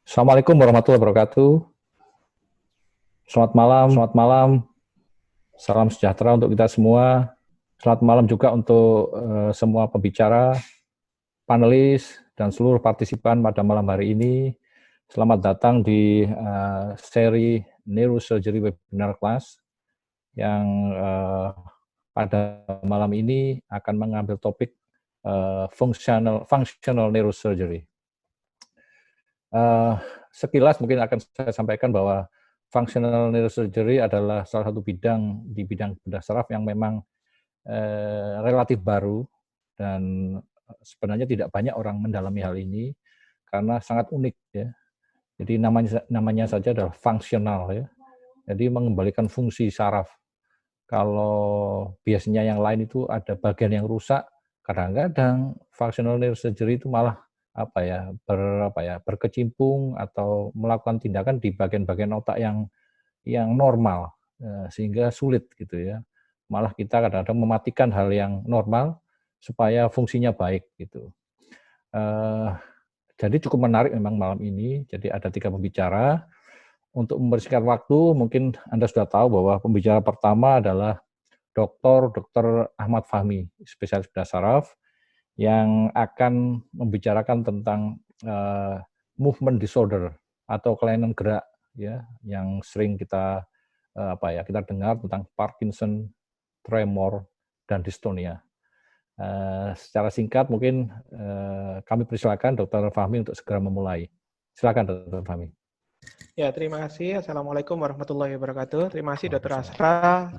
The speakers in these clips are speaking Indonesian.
Assalamualaikum warahmatullahi wabarakatuh. Selamat malam. Salam sejahtera untuk kita semua. Selamat malam juga untuk semua pembicara, panelis, dan seluruh partisipan pada malam hari ini. Selamat datang di seri Neurosurgery Webinar Class yang pada malam ini akan mengambil topik functional neurosurgery. Sekilas mungkin akan saya sampaikan bahwa functional neurosurgery adalah salah satu bidang di bidang bedah saraf yang memang relatif baru dan sebenarnya tidak banyak orang mendalami hal ini karena sangat unik ya. Jadi namanya saja adalah fungsional ya. Jadi mengembalikan fungsi saraf. Kalau biasanya yang lain itu ada bagian yang rusak, kadang-kadang functional neurosurgery itu malah berkecimpung atau melakukan tindakan di bagian-bagian otak yang normal, sehingga sulit gitu ya. Malah kita kadang-kadang mematikan hal yang normal supaya fungsinya baik gitu. Jadi cukup menarik memang malam ini. Jadi ada 3 pembicara. Untuk membersihkan waktu, mungkin Anda sudah tahu bahwa pembicara pertama adalah Dr. Ahmad Fahmi, spesialis bedah saraf, yang akan membicarakan tentang movement disorder atau kelainan gerak ya yang sering kita kita dengar tentang Parkinson, tremor, dan dystonia. Secara singkat mungkin kami persilakan Dr. Fahmi untuk segera memulai. Silakan Dr. Fahmi. Ya, terima kasih. Assalamualaikum warahmatullahi wabarakatuh. Terima kasih Dr. Asra.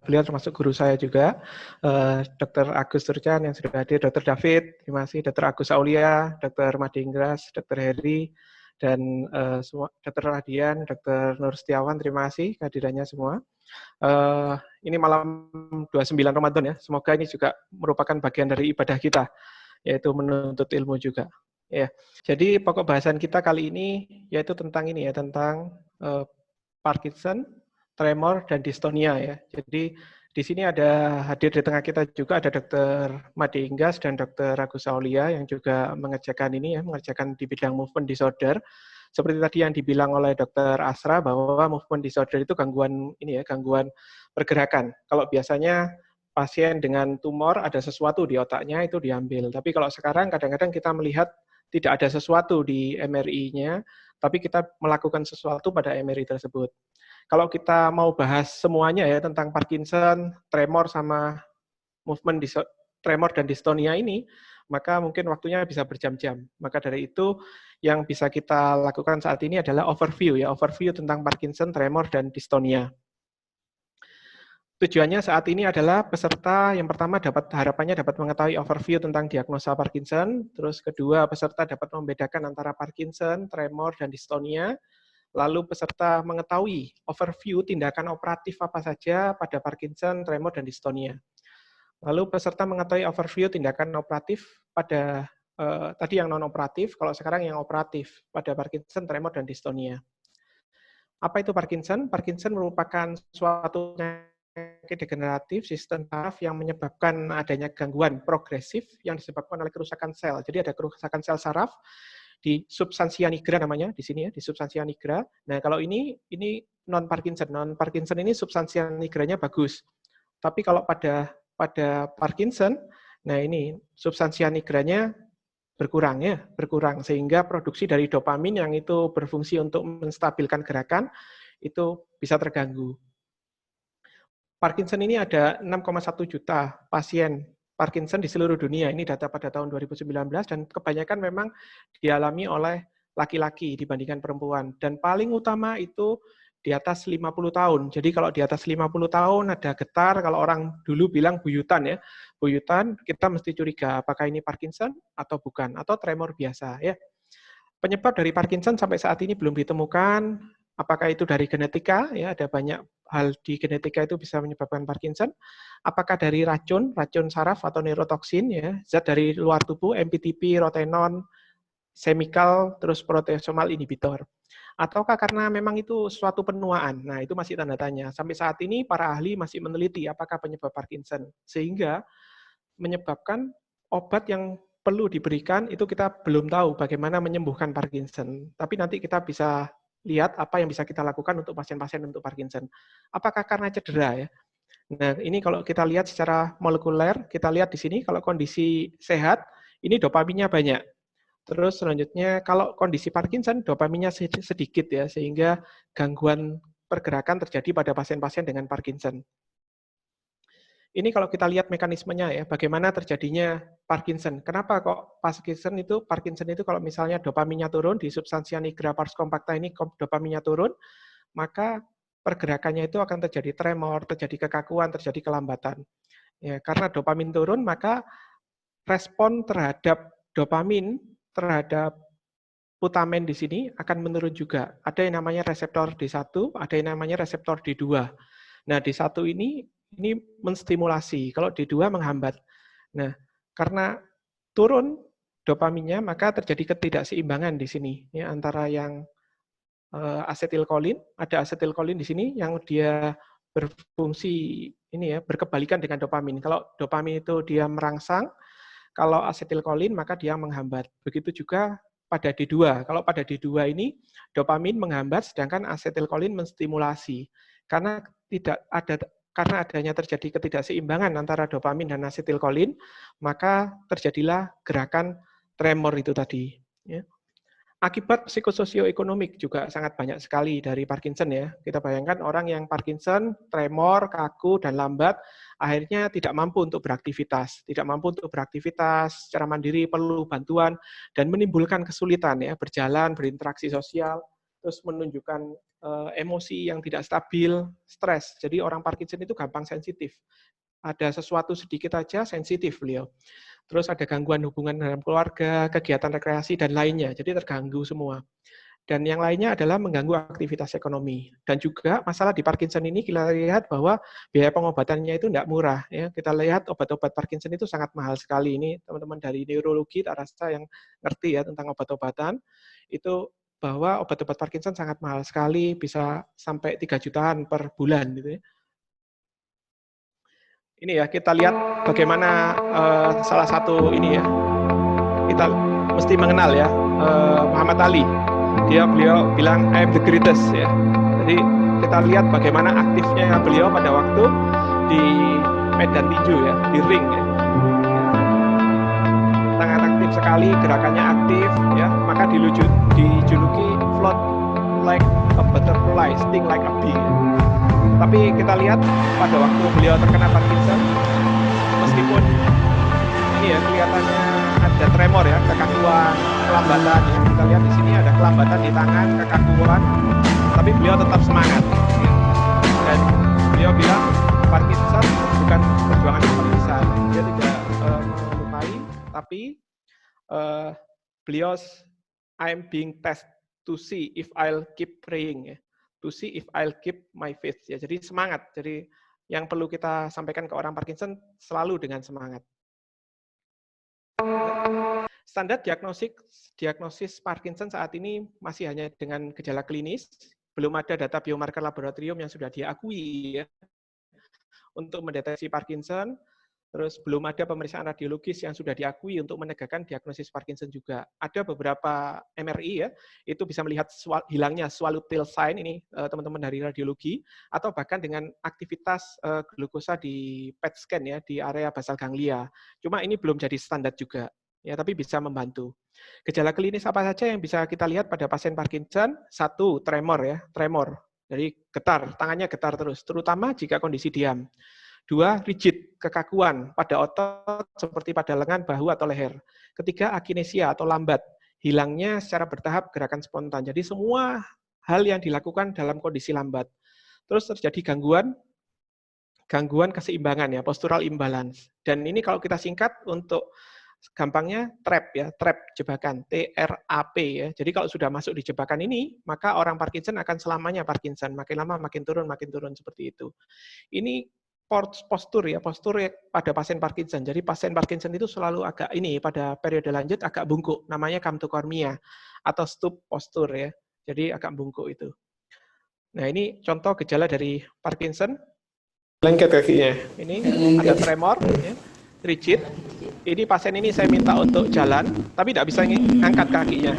Beliau termasuk guru saya juga. Dr. Agus Turcan yang sudah hadir, Dr. David, terima kasih. Dr. Agus Aulia, Dr. Madingras, Dr. Heri, dan Dr. Radian, Dr. Nur Setiawan, terima kasih kehadirannya semua. Ini malam 29 Ramadan ya. Semoga ini juga merupakan bagian dari ibadah kita, yaitu menuntut ilmu juga. Ya, jadi pokok bahasan kita kali ini yaitu tentang ini ya, tentang Parkinson, tremor, dan dystonia ya. Jadi di sini ada hadir di tengah kita juga ada Dr. Made Inggas dan Dr. Agus Aulia yang juga mengerjakan ini ya, mengerjakan di bidang movement disorder. Seperti tadi yang dibilang oleh Dr. Asra bahwa movement disorder itu gangguan ini ya, gangguan pergerakan. Kalau biasanya pasien dengan tumor ada sesuatu di otaknya itu diambil. Tapi kalau sekarang kadang-kadang kita melihat tidak ada sesuatu di MRI-nya, tapi kita melakukan sesuatu pada MRI tersebut. Kalau kita mau bahas semuanya ya tentang Parkinson, tremor sama movement tremor dan dystonia ini, maka mungkin waktunya bisa berjam-jam. Maka dari itu yang bisa kita lakukan saat ini adalah overview tentang Parkinson, tremor, dan dystonia. Tujuannya saat ini adalah peserta yang pertama harapannya dapat mengetahui overview tentang diagnosa Parkinson, terus kedua peserta dapat membedakan antara Parkinson, tremor, dan dystonia, lalu peserta mengetahui overview tindakan operatif apa saja pada Parkinson, tremor, dan dystonia. Lalu peserta mengetahui overview tindakan operatif pada tadi yang non-operatif, kalau sekarang yang operatif pada Parkinson, tremor, dan dystonia. Apa itu Parkinson? Parkinson merupakan suatu penyakit degeneratif sistem saraf yang menyebabkan adanya gangguan progresif yang disebabkan oleh kerusakan sel. Jadi ada kerusakan sel saraf di substansia nigra namanya di sini ya, di substansia nigra. Nah, kalau ini non Parkinson. Non Parkinson ini substansia nigranya bagus. Tapi kalau pada Parkinson, nah ini substansia nigranya berkurang sehingga produksi dari dopamin yang itu berfungsi untuk menstabilkan gerakan itu bisa terganggu. Parkinson ini ada 6,1 juta pasien Parkinson di seluruh dunia. Ini data pada tahun 2019 dan kebanyakan memang dialami oleh laki-laki dibandingkan perempuan. Dan paling utama itu di atas 50 tahun. Jadi kalau di atas 50 tahun ada getar, kalau orang dulu bilang buyutan ya. Buyutan kita mesti curiga apakah ini Parkinson atau bukan, atau tremor biasa ya. Penyebab dari Parkinson sampai saat ini belum ditemukan. Apakah itu dari genetika? Ya, ada banyak hal di genetika itu bisa menyebabkan Parkinson. Apakah dari racun saraf atau neurotoksin, ya, zat dari luar tubuh, MPTP, rotenon, semikal, terus proteasomal inhibitor. Ataukah karena memang itu suatu penuaan? Nah, itu masih tanda tanya. Sampai saat ini para ahli masih meneliti apakah penyebab Parkinson. Sehingga menyebabkan obat yang perlu diberikan itu kita belum tahu bagaimana menyembuhkan Parkinson. Tapi nanti kita bisa lihat apa yang bisa kita lakukan untuk pasien-pasien untuk Parkinson. Apakah karena cedera ya? Nah, ini kalau kita lihat secara molekuler, kita lihat di sini kalau kondisi sehat, ini dopaminnya banyak. Terus selanjutnya kalau kondisi Parkinson, dopaminnya sedikit ya, sehingga gangguan pergerakan terjadi pada pasien-pasien dengan Parkinson. Ini kalau kita lihat mekanismenya ya, bagaimana terjadinya Parkinson. Kenapa kok Parkinson itu kalau misalnya dopaminnya turun, di substansia nigra pars compacta ini dopaminnya turun, maka pergerakannya itu akan terjadi tremor, terjadi kekakuan, terjadi kelambatan. Ya, karena dopamin turun, maka respon terhadap dopamin, terhadap putamen di sini akan menurun juga. Ada yang namanya reseptor D1, ada yang namanya reseptor D2. Nah, D1 ini menstimulasi, kalau D2 menghambat. Nah, karena turun dopaminnya, maka terjadi ketidakseimbangan di sini ya, antara yang asetilkolin, ada asetilkolin di sini yang dia berfungsi ini ya, berkebalikan dengan dopamin. Kalau dopamin itu dia merangsang, kalau asetilkolin maka dia menghambat. Begitu juga pada D2. Kalau pada D2 ini dopamin menghambat sedangkan asetilkolin menstimulasi. Karena adanya terjadi ketidakseimbangan antara dopamin dan asetilkolin, maka terjadilah gerakan tremor itu tadi. Ya. Akibat psikososioekonomik juga sangat banyak sekali dari Parkinson ya. Kita bayangkan orang yang Parkinson, tremor, kaku, dan lambat, akhirnya tidak mampu untuk beraktivitas. Tidak mampu untuk beraktivitas secara mandiri, perlu bantuan, dan menimbulkan kesulitan ya, berjalan, berinteraksi sosial, terus menunjukkan emosi yang tidak stabil, stres. Jadi orang Parkinson itu gampang sensitif. Ada sesuatu sedikit aja sensitif beliau. Terus ada gangguan hubungan dalam keluarga, kegiatan rekreasi, dan lainnya. Jadi terganggu semua. Dan yang lainnya adalah mengganggu aktivitas ekonomi. Dan juga masalah di Parkinson ini kita lihat bahwa biaya pengobatannya itu tidak murah. Ya. Kita lihat obat-obat Parkinson itu sangat mahal sekali. Ini teman-teman dari neurologi, tak rasa yang ngerti ya tentang obat-obatan. Itu bahwa obat-obat Parkinson sangat mahal sekali, bisa sampai 3 jutaan per bulan. Gitu ya. Ini ya, kita lihat bagaimana salah satu ini ya, kita mesti mengenal ya, Muhammad Ali. Beliau bilang, I am the greatest ya. Jadi kita lihat bagaimana aktifnya beliau pada waktu di medan tinju ya, di ring ya. Sangat aktif sekali, gerakannya aktif ya, maka dijuluki float like a butterfly, sting like a bee. Ya. Tapi kita lihat pada waktu beliau terkena Parkinson, meskipun ini ya kelihatannya ada tremor ya, kekakuan, kelambatan ya. Kita lihat di sini ada kelambatan di tangan, kekakuan, tapi beliau tetap semangat. Ya. Dan beliau bilang Parkinson bukan perjuangan yang paling besar. Dia tidak melukai, tapi beliau I'm being tested to see if I'll keep praying ya. To see if I'll keep my faith ya. Jadi semangat. Jadi yang perlu kita sampaikan ke orang Parkinson selalu dengan semangat. Standar diagnosis Parkinson saat ini masih hanya dengan gejala klinis, belum ada data biomarker laboratorium yang sudah diakui ya untuk mendeteksi Parkinson. Terus belum ada pemeriksaan radiologis yang sudah diakui untuk menegakkan diagnosis Parkinson juga. Ada beberapa MRI ya, itu bisa melihat hilangnya swallowtail sign ini teman-teman dari radiologi, atau bahkan dengan aktivitas glukosa di PET scan ya di area basal ganglia. Cuma ini belum jadi standar juga, ya tapi bisa membantu. Gejala klinis apa saja yang bisa kita lihat pada pasien Parkinson? 1, tremor ya, tremor. Jadi getar, tangannya getar terus, terutama jika kondisi diam. 2, rigid, kekakuan pada otot seperti pada lengan, bahu, atau leher. 3, akinesia atau lambat, hilangnya secara bertahap gerakan spontan. Jadi semua hal yang dilakukan dalam kondisi lambat. Terus terjadi gangguan keseimbangan ya, postural imbalance. Dan ini kalau kita singkat untuk gampangnya trap ya, trap jebakan, TRAP ya. Jadi kalau sudah masuk di jebakan ini, maka orang Parkinson akan selamanya Parkinson, makin lama makin turun seperti itu. Ini postur pada pasien Parkinson. Jadi pasien Parkinson itu selalu agak ini pada periode lanjut agak bungkuk, namanya kamtokormia atau stoop postur ya. Jadi agak bungkuk itu. Nah, ini contoh gejala dari Parkinson. Lengket kakinya. Ini ada tremor ya. rigid. Ini pasien ini saya minta untuk jalan, tapi tidak bisa ngangkat kakinya.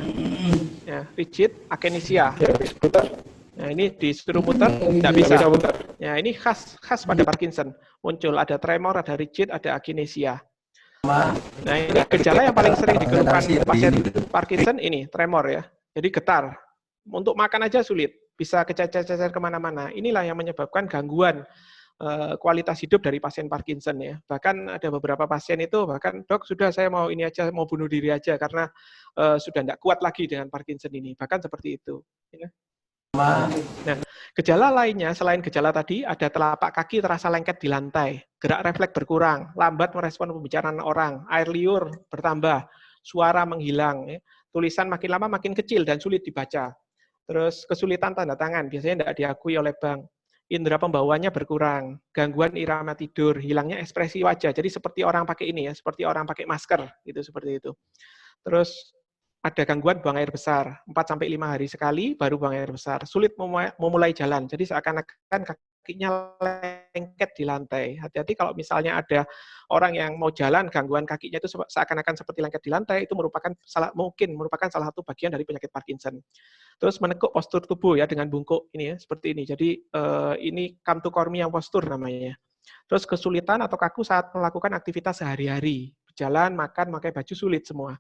Ya, rigid, akinesia. Nah, ini disuruh muter, tidak bisa. Ya, ini khas pada Parkinson. Muncul ada tremor, ada rigid, ada akinesia. Nah, ini gejala yang paling sering dikeluhkan pasien Parkinson ini, tremor ya. Jadi getar. Untuk makan aja sulit, bisa kececer-cecer kemana-mana. Inilah yang menyebabkan gangguan kualitas hidup dari pasien Parkinson ya. Bahkan ada beberapa pasien itu, bahkan dok sudah saya mau ini aja, mau bunuh diri aja karena sudah tidak kuat lagi dengan Parkinson ini. Bahkan seperti itu. Ya. Nah, gejala lainnya selain gejala tadi ada telapak kaki terasa lengket di lantai, gerak refleks berkurang, lambat merespon pembicaraan orang, air liur bertambah, suara menghilang, ya. Tulisan makin lama makin kecil dan sulit dibaca. Terus kesulitan tanda tangan, biasanya tidak diakui oleh bank. Indera pembawanya berkurang, gangguan irama tidur, hilangnya ekspresi wajah. Jadi seperti orang pakai ini ya, seperti orang pakai masker gitu seperti itu. Terus ada gangguan buang air besar, 4-5 hari sekali baru buang air besar. Sulit memulai jalan. Jadi seakan-akan kakinya lengket di lantai. Hati-hati kalau misalnya ada orang yang mau jalan, gangguan kakinya itu seakan-akan seperti lengket di lantai, itu mungkin merupakan salah satu bagian dari penyakit Parkinson. Terus menekuk postur tubuh ya dengan bungkuk ini ya, seperti ini. Jadi ini kamtukormi yang postur namanya. Terus kesulitan atau kaku saat melakukan aktivitas sehari-hari. Berjalan, makan, pakai baju sulit semua.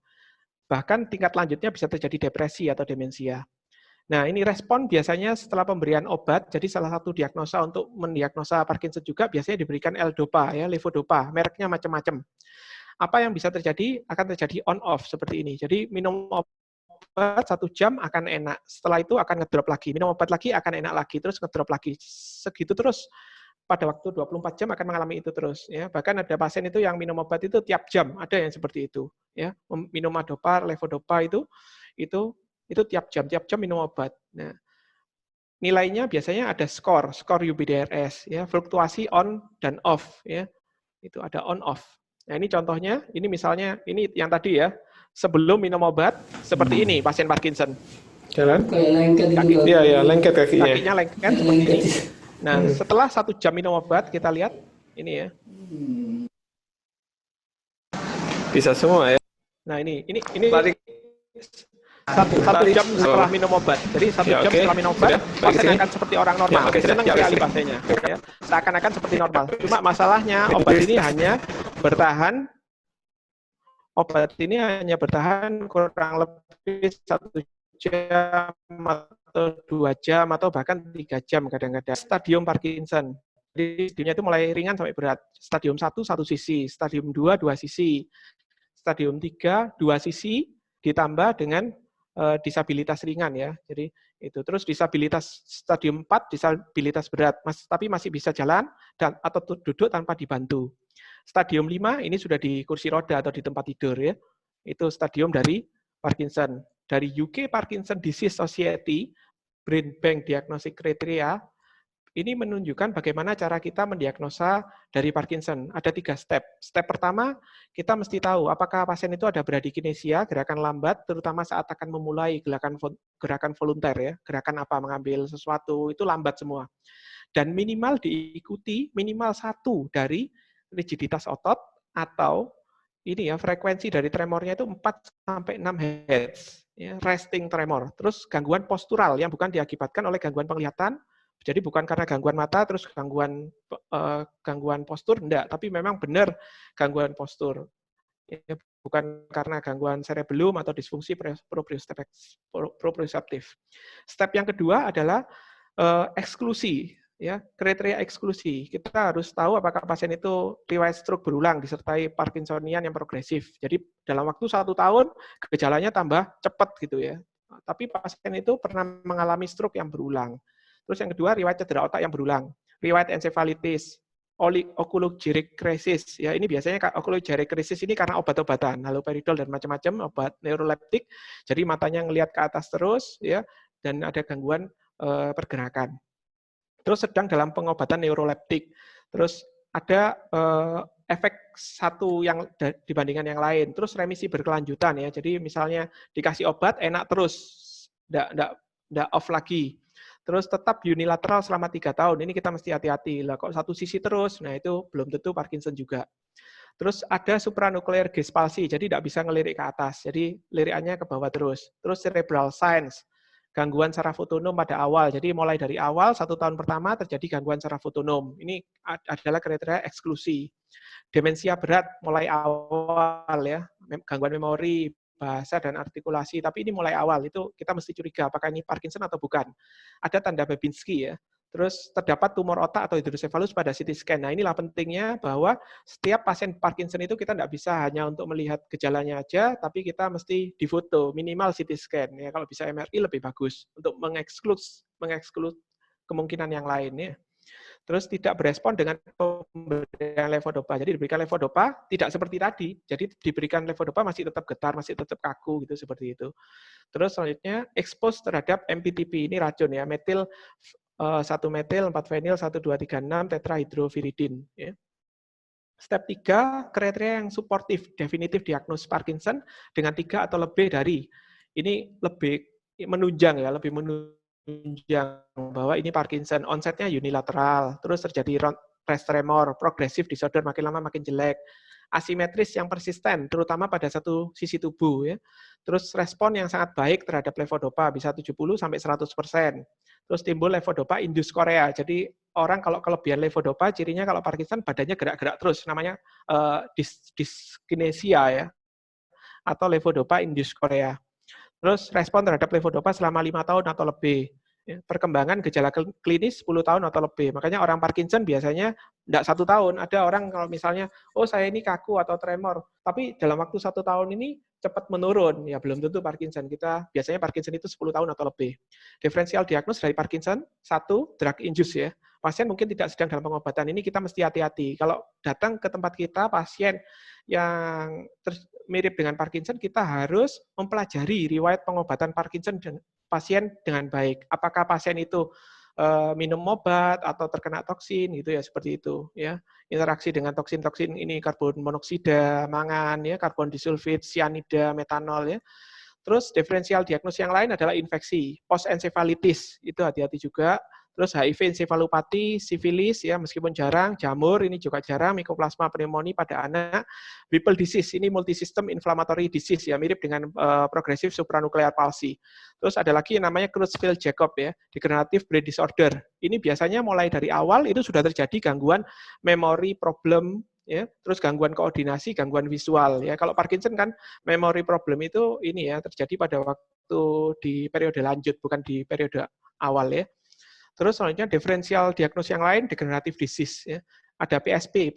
Bahkan tingkat lanjutnya bisa terjadi depresi atau demensia. Nah, ini respon biasanya setelah pemberian obat, jadi salah satu diagnosa untuk mendiagnosa Parkinson juga biasanya diberikan L-Dopa, ya, levodopa, mereknya macam-macam. Apa yang bisa terjadi? Akan terjadi on-off seperti ini. Jadi minum obat 1 jam akan enak, setelah itu akan ngedrop lagi, minum obat lagi akan enak lagi, terus ngedrop lagi, segitu terus pada waktu 24 jam akan mengalami itu terus. Ya. Bahkan ada pasien itu yang minum obat itu tiap jam, ada yang seperti itu. Ya. Minum adopa, levodopa itu tiap jam minum obat. Nah, nilainya biasanya ada skor UPDRS, ya, fluktuasi on dan off, ya, itu ada on off. Nah ini contohnya, ini misalnya ini yang tadi ya, sebelum minum obat seperti ini pasien Parkinson. Jalan? Kayak lengket gitu. Iya, lengket kakinya. Kakinya lengket seperti ini. Nah setelah 1 jam minum obat kita lihat ini ya. Bisa semua ya. Nah ini 1 jam setelah minum obat. Jadi 1 jam setelah minum obat, pasien akan seperti orang normal. Senang sekali pasiennya. Ya. Seakan-akan seperti normal. Cuma masalahnya obat ini hanya bertahan kurang lebih 1 jam atau 2 jam atau bahkan 3 jam kadang-kadang. Stadium Parkinson. Jadi stadiumnya itu mulai ringan sampai berat. Stadium 1 1 sisi, stadium 2 2 sisi, stadium 3 2 sisi ditambah dengan disabilitas ringan ya. Jadi itu terus disabilitas stadium 4 disabilitas berat, tapi masih bisa jalan atau duduk tanpa dibantu. Stadium 5 ini sudah di kursi roda atau di tempat tidur ya. Itu stadium dari Parkinson. Dari UK Parkinson Disease Society Brain Bank Diagnostic Criteria ini menunjukkan bagaimana cara kita mendiagnosa dari Parkinson. Ada 3 step. Step pertama, kita mesti tahu apakah pasien itu ada bradykinesia, gerakan lambat, terutama saat akan memulai gerakan volunteer ya, gerakan apa mengambil sesuatu itu lambat semua. Dan minimal diikuti minimal 1 dari rigiditas otot atau ini ya frekuensi dari tremornya itu 4-6 Hz, ya, resting tremor. Terus gangguan postural yang bukan diakibatkan oleh gangguan penglihatan. Jadi bukan karena gangguan mata, terus gangguan postur, enggak. Tapi memang benar gangguan postur. Bukan karena gangguan cerebellum atau disfungsi proprioseptif. Step yang kedua adalah eksklusi. Ya, kriteria eksklusi. Kita harus tahu apakah pasien itu riwayat stroke berulang disertai Parkinsonian yang progresif. Jadi dalam waktu 1 tahun, gejalanya tambah cepat gitu ya. Tapi pasien itu pernah mengalami stroke yang berulang. Terus yang kedua, riwayat cedera otak yang berulang, riwayat encephalitis, oculogyric crisis. Ya, ini biasanya oculogyric crisis ini karena obat-obatan, haloperidol dan macam-macam obat neuroleptik. Jadi matanya ngelihat ke atas terus, ya, dan ada gangguan pergerakan. Terus sedang dalam pengobatan neuroleptik. Terus ada efek satu yang dibandingkan yang lain. Terus remisi berkelanjutan ya. Jadi misalnya dikasih obat enak terus, enggak off lagi. Terus tetap unilateral selama 3 tahun. Ini kita mesti hati-hati. Lah kok satu sisi terus, nah itu belum tentu Parkinson juga. Terus ada supranuklear gaze palsy, jadi tidak bisa ngelirik ke atas, jadi lirikannya ke bawah terus. Terus cerebral signs, gangguan saraf otonom pada awal. Jadi mulai dari awal 1 tahun pertama terjadi gangguan saraf otonom. Ini adalah kriteria eksklusi. Demensia berat mulai awal ya, gangguan memori, bahasa dan artikulasi, tapi ini mulai awal, itu kita mesti curiga apakah ini Parkinson atau bukan. Ada tanda Babinski ya. Terus terdapat tumor otak atau hidrosefalus pada CT scan. Nah, inilah pentingnya bahwa setiap pasien Parkinson itu kita tidak bisa hanya untuk melihat gejalanya aja, tapi kita mesti difoto, minimal CT scan. Ya, kalau bisa MRI lebih bagus untuk mengeksklus kemungkinan yang lain ya. Terus tidak berespon dengan pemberian levodopa. Jadi diberikan levodopa tidak seperti tadi. Jadi diberikan levodopa masih tetap getar, masih tetap kaku gitu seperti itu. Terus selanjutnya expose terhadap MPTP, ini racun ya, metil 1 metil 4 fenil 1236 tetrahydroviridin ya. Step 3, kriteria yang suportif, definitif diagnosis Parkinson dengan 3 atau lebih dari. Ini lebih menunjang ya, lebih menunjang bahwa ini Parkinson. Onsetnya unilateral, terus terjadi rest tremor, progressive disorder, makin lama makin jelek. Asimetris yang persisten, terutama pada satu sisi tubuh ya. Terus respon yang sangat baik terhadap levodopa, bisa 70-100%. Terus timbul levodopa indus Korea. Jadi orang kalau kelebihan levodopa, cirinya kalau Parkinson badannya gerak-gerak terus, namanya dyskinesia ya, atau levodopa indus Korea. Terus respon terhadap levodopa selama 5 tahun atau lebih. Ya, perkembangan gejala klinis 10 tahun atau lebih. Makanya orang Parkinson biasanya tidak 1 tahun. Ada orang kalau misalnya, oh saya ini kaku atau tremor, tapi dalam waktu 1 tahun ini cepat menurun. Ya belum tentu Parkinson. Kita biasanya Parkinson itu 10 tahun atau lebih. Diferensial diagnosis dari Parkinson, 1, drug induced ya. Pasien mungkin tidak sedang dalam pengobatan. Ini kita mesti hati-hati. Kalau datang ke tempat kita pasien yang mirip dengan Parkinson, kita harus mempelajari riwayat pengobatan Parkinson pasien dengan baik. Apakah pasien itu minum obat atau terkena toksin gitu ya, seperti itu ya. Interaksi dengan toksin-toksin ini karbon monoksida, mangan ya, karbon disulfid, sianida, metanol ya. Terus diferensial diagnosis yang lain adalah infeksi, post encephalitis, itu hati-hati juga. Terus HIV encephalopati, sifilis ya meskipun jarang, jamur ini juga jarang, mycoplasma pneumonia pada anak, Whipple disease ini multisystem inflammatory disease ya mirip dengan progressive supranuclear palsy. Terus ada lagi yang namanya Creutzfeldt-Jakob ya, degenerative brain disorder. Ini biasanya mulai dari awal itu sudah terjadi gangguan memory problem ya, terus gangguan koordinasi, gangguan visual ya. Kalau Parkinson kan memory problem itu ini ya terjadi pada waktu di periode lanjut bukan di periode awal ya. Terus selanjutnya diferensial diagnosis yang lain, degenerative disease. Ya. Ada PSP,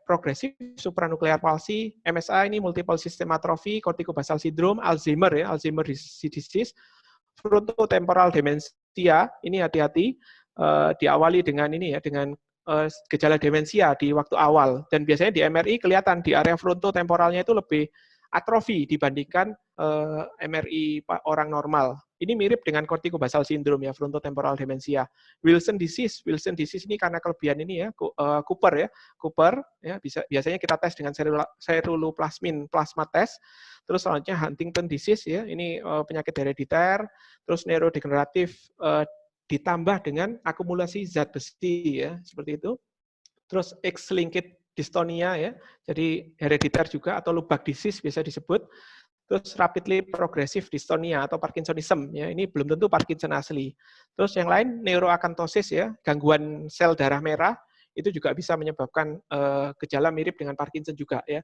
progressive supranuclear palsy, MSA ini multiple system atrophy, corticobasal syndrome, Alzheimer ya, Alzheimer disease, frontotemporal dementia, ini hati-hati, diawali dengan ini ya, dengan gejala demensia di waktu awal. Dan biasanya di MRI kelihatan di area frontotemporalnya itu lebih atrofi dibandingkan MRI orang normal. Ini mirip dengan corticobasal syndrome ya, frontotemporal demensia. Wilson disease ini karena kelebihan ini ya, Cooper ya, biasanya kita tes dengan ceruloplasmin plasma test. Terus selanjutnya Huntington disease ya, ini penyakit herediter, terus neurodegeneratif ditambah dengan akumulasi zat besi ya, seperti itu. Terus X-linked dystonia ya, jadi herediter juga atau Lubbock disease biasa disebut. Terus rapidly progressive dystonia atau Parkinsonism ya, ini belum tentu Parkinson asli. Terus yang lain neuroakantosis ya, gangguan sel darah merah itu juga bisa menyebabkan gejala mirip dengan Parkinson juga ya.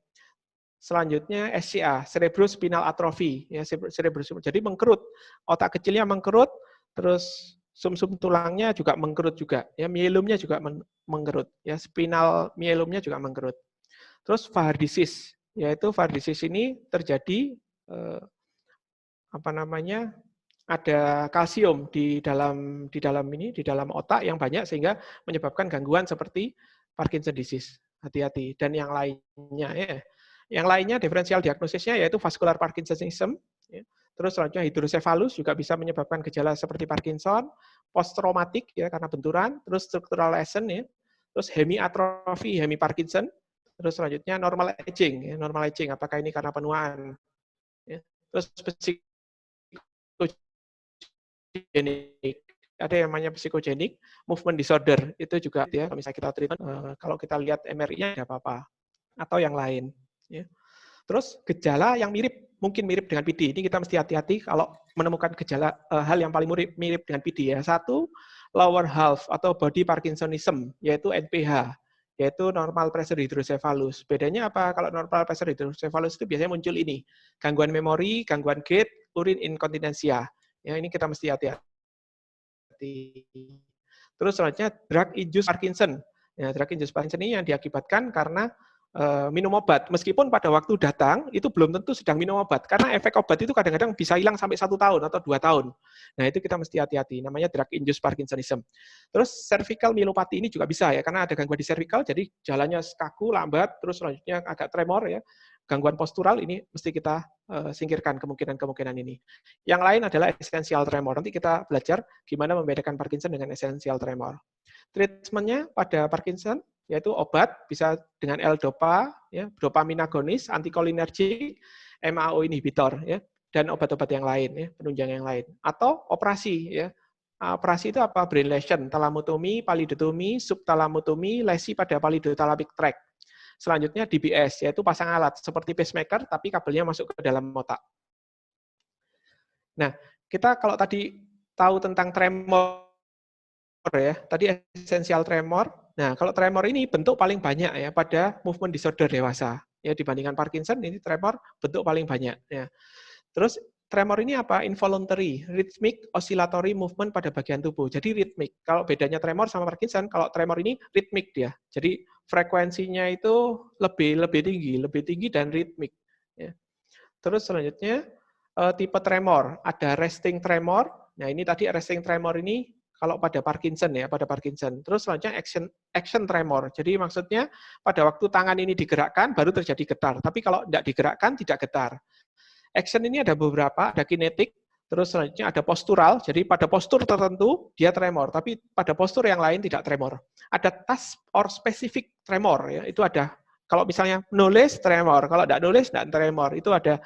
Selanjutnya SCA, cerebrospinal atrophy ya, jadi mengkerut, otak kecilnya mengkerut, terus sumsum tulangnya juga mengkerut juga ya, mielumnya juga mengkerut ya, spinal mielumnya juga mengkerut. Terus Fahar disease, yaitu Fahar disease ini terjadi ada kalsium di dalam otak yang banyak sehingga menyebabkan gangguan seperti Parkinson disease. Hati-hati. Dan yang lainnya ya. Yang lainnya diferensial diagnosisnya yaitu vascular Parkinsonism. Ya. Terus selanjutnya hidrosefalus juga bisa menyebabkan gejala seperti Parkinson, post traumatik ya karena benturan, terus structural lesion ya. Terus hemiatrofi, hemiparkinson. Terus selanjutnya normal aging, ya, normal aging apakah ini karena penuaan? Ya. Terus psikogenik, ada yang namanya psikogenik, movement disorder itu juga ya kalau misalnya kita treatment, kalau kita lihat MRI-nya ada apa-apa. atau yang lain. Ya. Terus gejala yang mungkin mirip dengan PD. Ini kita mesti hati-hati kalau menemukan gejala hal yang paling mirip dengan PD ya. Satu, lower half atau body Parkinsonism, yaitu NPH, yaitu normal pressure hydrocephalus. Bedanya apa? Kalau normal pressure hydrocephalus itu biasanya muncul ini, gangguan memori, gangguan gait, urine incontinentia. Ya, ini kita mesti hati-hati. Terus selanjutnya drug induced Parkinson. Ya, drug induced Parkinson ini yang diakibatkan karena minum obat. Meskipun pada waktu datang itu belum tentu sedang minum obat, karena efek obat itu kadang-kadang bisa hilang sampai 1 tahun atau 2 tahun. Nah itu kita mesti hati-hati. Namanya drug induced Parkinsonism. Terus cervical myelopathy ini juga bisa ya, karena ada gangguan di cervical, jadi jalannya kaku, lambat, terus selanjutnya agak tremor ya. Gangguan postural ini mesti kita singkirkan kemungkinan-kemungkinan ini. Yang lain adalah essential tremor. Nanti kita belajar gimana membedakan Parkinson dengan essential tremor. Treatmentnya pada Parkinson yaitu obat bisa dengan L-dopa, ya, dopamine agonis, antikolinergik, MAO inhibitor, ya, dan obat-obat yang lain, ya, penunjang yang lain, atau operasi, ya. Operasi itu apa? Brain lesion, thalamotomi, palidotomi, subthalamotomi, lesi pada palidothalamic tract. Selanjutnya DBS, yaitu pasang alat seperti pacemaker, tapi kabelnya masuk ke dalam otak. Nah, kita kalau tadi tahu tentang tremor, ya, tadi essential tremor. Nah, kalau tremor ini bentuk paling banyak ya pada movement disorder dewasa. Ya, dibandingkan Parkinson ini tremor bentuk paling banyak ya. Terus tremor ini apa? Involuntary, rhythmic, oscillatory movement pada bagian tubuh. Jadi ritmik. Kalau bedanya tremor sama Parkinson, kalau tremor ini ritmik dia. Jadi frekuensinya itu lebih tinggi dan ritmik ya. Terus selanjutnya tipe tremor, ada resting tremor. Nah, ini tadi resting tremor ini kalau pada Parkinson ya, pada Parkinson. Terus selanjutnya action tremor. Jadi maksudnya pada waktu tangan ini digerakkan baru terjadi getar. Tapi kalau tidak digerakkan tidak getar. Action ini ada beberapa, ada kinetik, terus selanjutnya ada postural. Jadi pada postur tertentu dia tremor, tapi pada postur yang lain tidak tremor. Ada task or specific tremor ya. Itu ada kalau misalnya nulis tremor, kalau tidak nulis tidak tremor. Itu ada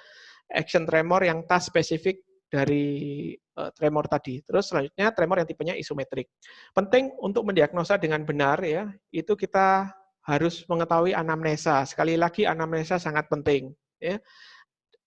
action tremor yang task spesifik dari tremor tadi. Terus selanjutnya tremor yang tipenya isometrik. Penting untuk mendiagnosa dengan benar ya, itu kita harus mengetahui anamnesa. Sekali lagi anamnesa sangat penting ya.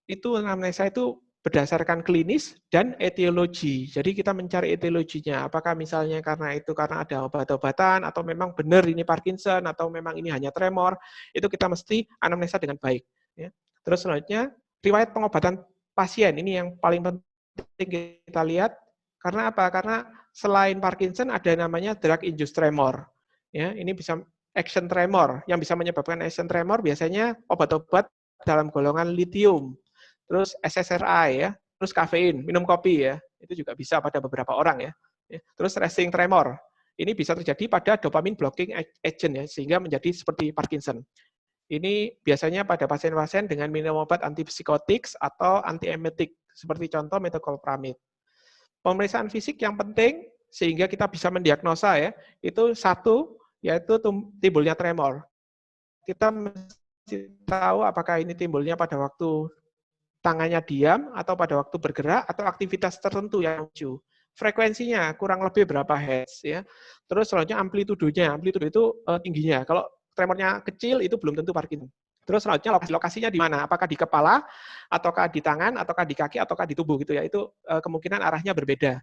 Itu anamnesa itu berdasarkan klinis dan etiologi. Jadi kita mencari etiologinya. Apakah misalnya karena ada obat-obatan atau memang benar ini Parkinson atau memang ini hanya tremor, itu kita mesti anamnesa dengan baik ya. Terus selanjutnya riwayat pengobatan pasien ini yang paling penting kita lihat. Karena apa? Karena selain Parkinson ada namanya drug induced tremor. Ya, ini bisa action tremor. Yang bisa menyebabkan action tremor biasanya obat-obat dalam golongan lithium. Terus SSRI ya, terus kafein, minum kopi ya. Itu juga bisa pada beberapa orang ya. Terus resting tremor. Ini bisa terjadi pada dopamine blocking agent ya, sehingga menjadi seperti Parkinson. Ini biasanya pada pasien-pasien dengan minum obat antipsikotik atau antiemetik, seperti contoh metoclopramid. Pemeriksaan fisik yang penting, sehingga kita bisa mendiagnosa ya, itu satu, yaitu timbulnya tremor. Kita mesti tahu apakah ini timbulnya pada waktu tangannya diam, atau pada waktu bergerak, atau aktivitas tertentu yang lucu. Frekuensinya kurang lebih berapa hertz ya. Terus selanjutnya amplitudonya, amplitudo itu tingginya. Kalau tremornya kecil itu belum tentu Parkinson. Terus selanjutnya lokasinya di mana? Apakah di kepala, ataukah di tangan, ataukah di kaki, ataukah di tubuh gitu ya. Itu kemungkinan arahnya berbeda.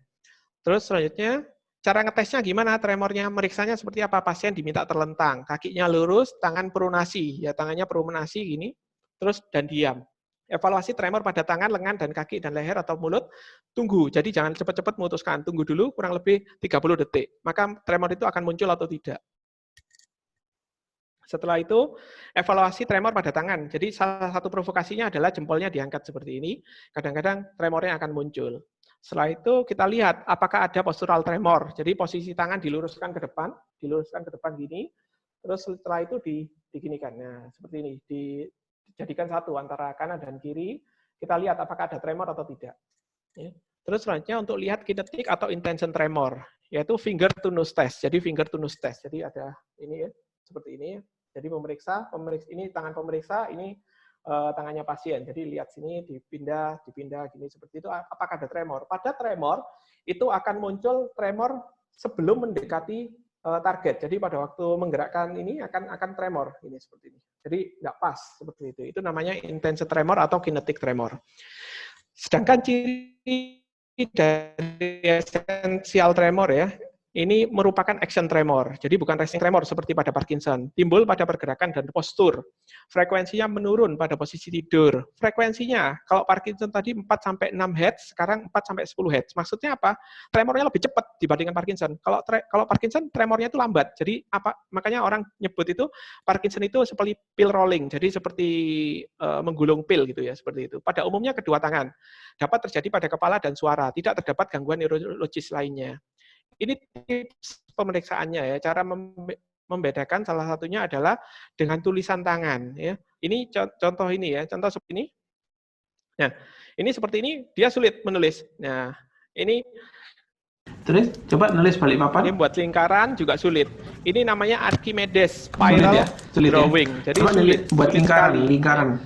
Terus selanjutnya cara ngetesnya gimana? Tremornya meriksanya seperti apa? Pasien diminta terlentang, kakinya lurus, tangan prunasi, ya tangannya prunasi gini, terus dan diam. Evaluasi tremor pada tangan, lengan, dan kaki, dan leher atau mulut, tunggu. Jadi jangan cepat-cepat memutuskan. Tunggu dulu kurang lebih 30 detik. Maka tremor itu akan muncul atau tidak. Setelah itu, evaluasi tremor pada tangan. Jadi salah satu provokasinya adalah jempolnya diangkat seperti ini. Kadang-kadang tremornya akan muncul. Setelah itu kita lihat apakah ada postural tremor. Jadi posisi tangan diluruskan ke depan gini. Terus setelah itu diginikan. Nah, seperti ini. Dijadikan satu antara kanan dan kiri. Kita lihat apakah ada tremor atau tidak. Terus selanjutnya untuk lihat kinetik atau intention tremor, yaitu finger to nose test. Jadi finger to nose test. Jadi ada ini ya, seperti ini. Jadi pemeriksa ini tangan pemeriksa, ini tangannya pasien. Jadi lihat sini dipindah gini seperti itu. Apakah ada tremor? Pada tremor itu akan muncul tremor sebelum mendekati target. Jadi pada waktu menggerakkan ini akan tremor ini seperti ini. Jadi nggak pas seperti itu. Itu namanya intense tremor atau kinetic tremor. Sedangkan ciri dari essential tremor ya, ini merupakan action tremor. Jadi bukan resting tremor seperti pada Parkinson. Timbul pada pergerakan dan postur. Frekuensinya menurun pada posisi tidur. Frekuensinya, kalau Parkinson tadi 4-6 Hz, sekarang 4-10 Hz. Maksudnya apa? Tremornya lebih cepat dibandingkan Parkinson. Kalau Parkinson, tremornya itu lambat. Jadi makanya orang nyebut itu, Parkinson itu seperti pill rolling. Jadi seperti menggulung pil gitu ya, seperti itu. Pada umumnya kedua tangan. Dapat terjadi pada kepala dan suara. Tidak terdapat gangguan neurologis lainnya. Ini tips pemeriksaannya ya. Cara membedakan salah satunya adalah dengan tulisan tangan ya. Ini contoh ini ya, contoh seperti ini. Nah, ini seperti ini dia sulit menulis. Nah, ini terus coba nulis balik papan. Ini buat lingkaran juga sulit. Ini namanya Archimedes spiral sulit drawing. Ya? Jadi coba sulit buat lingkaran.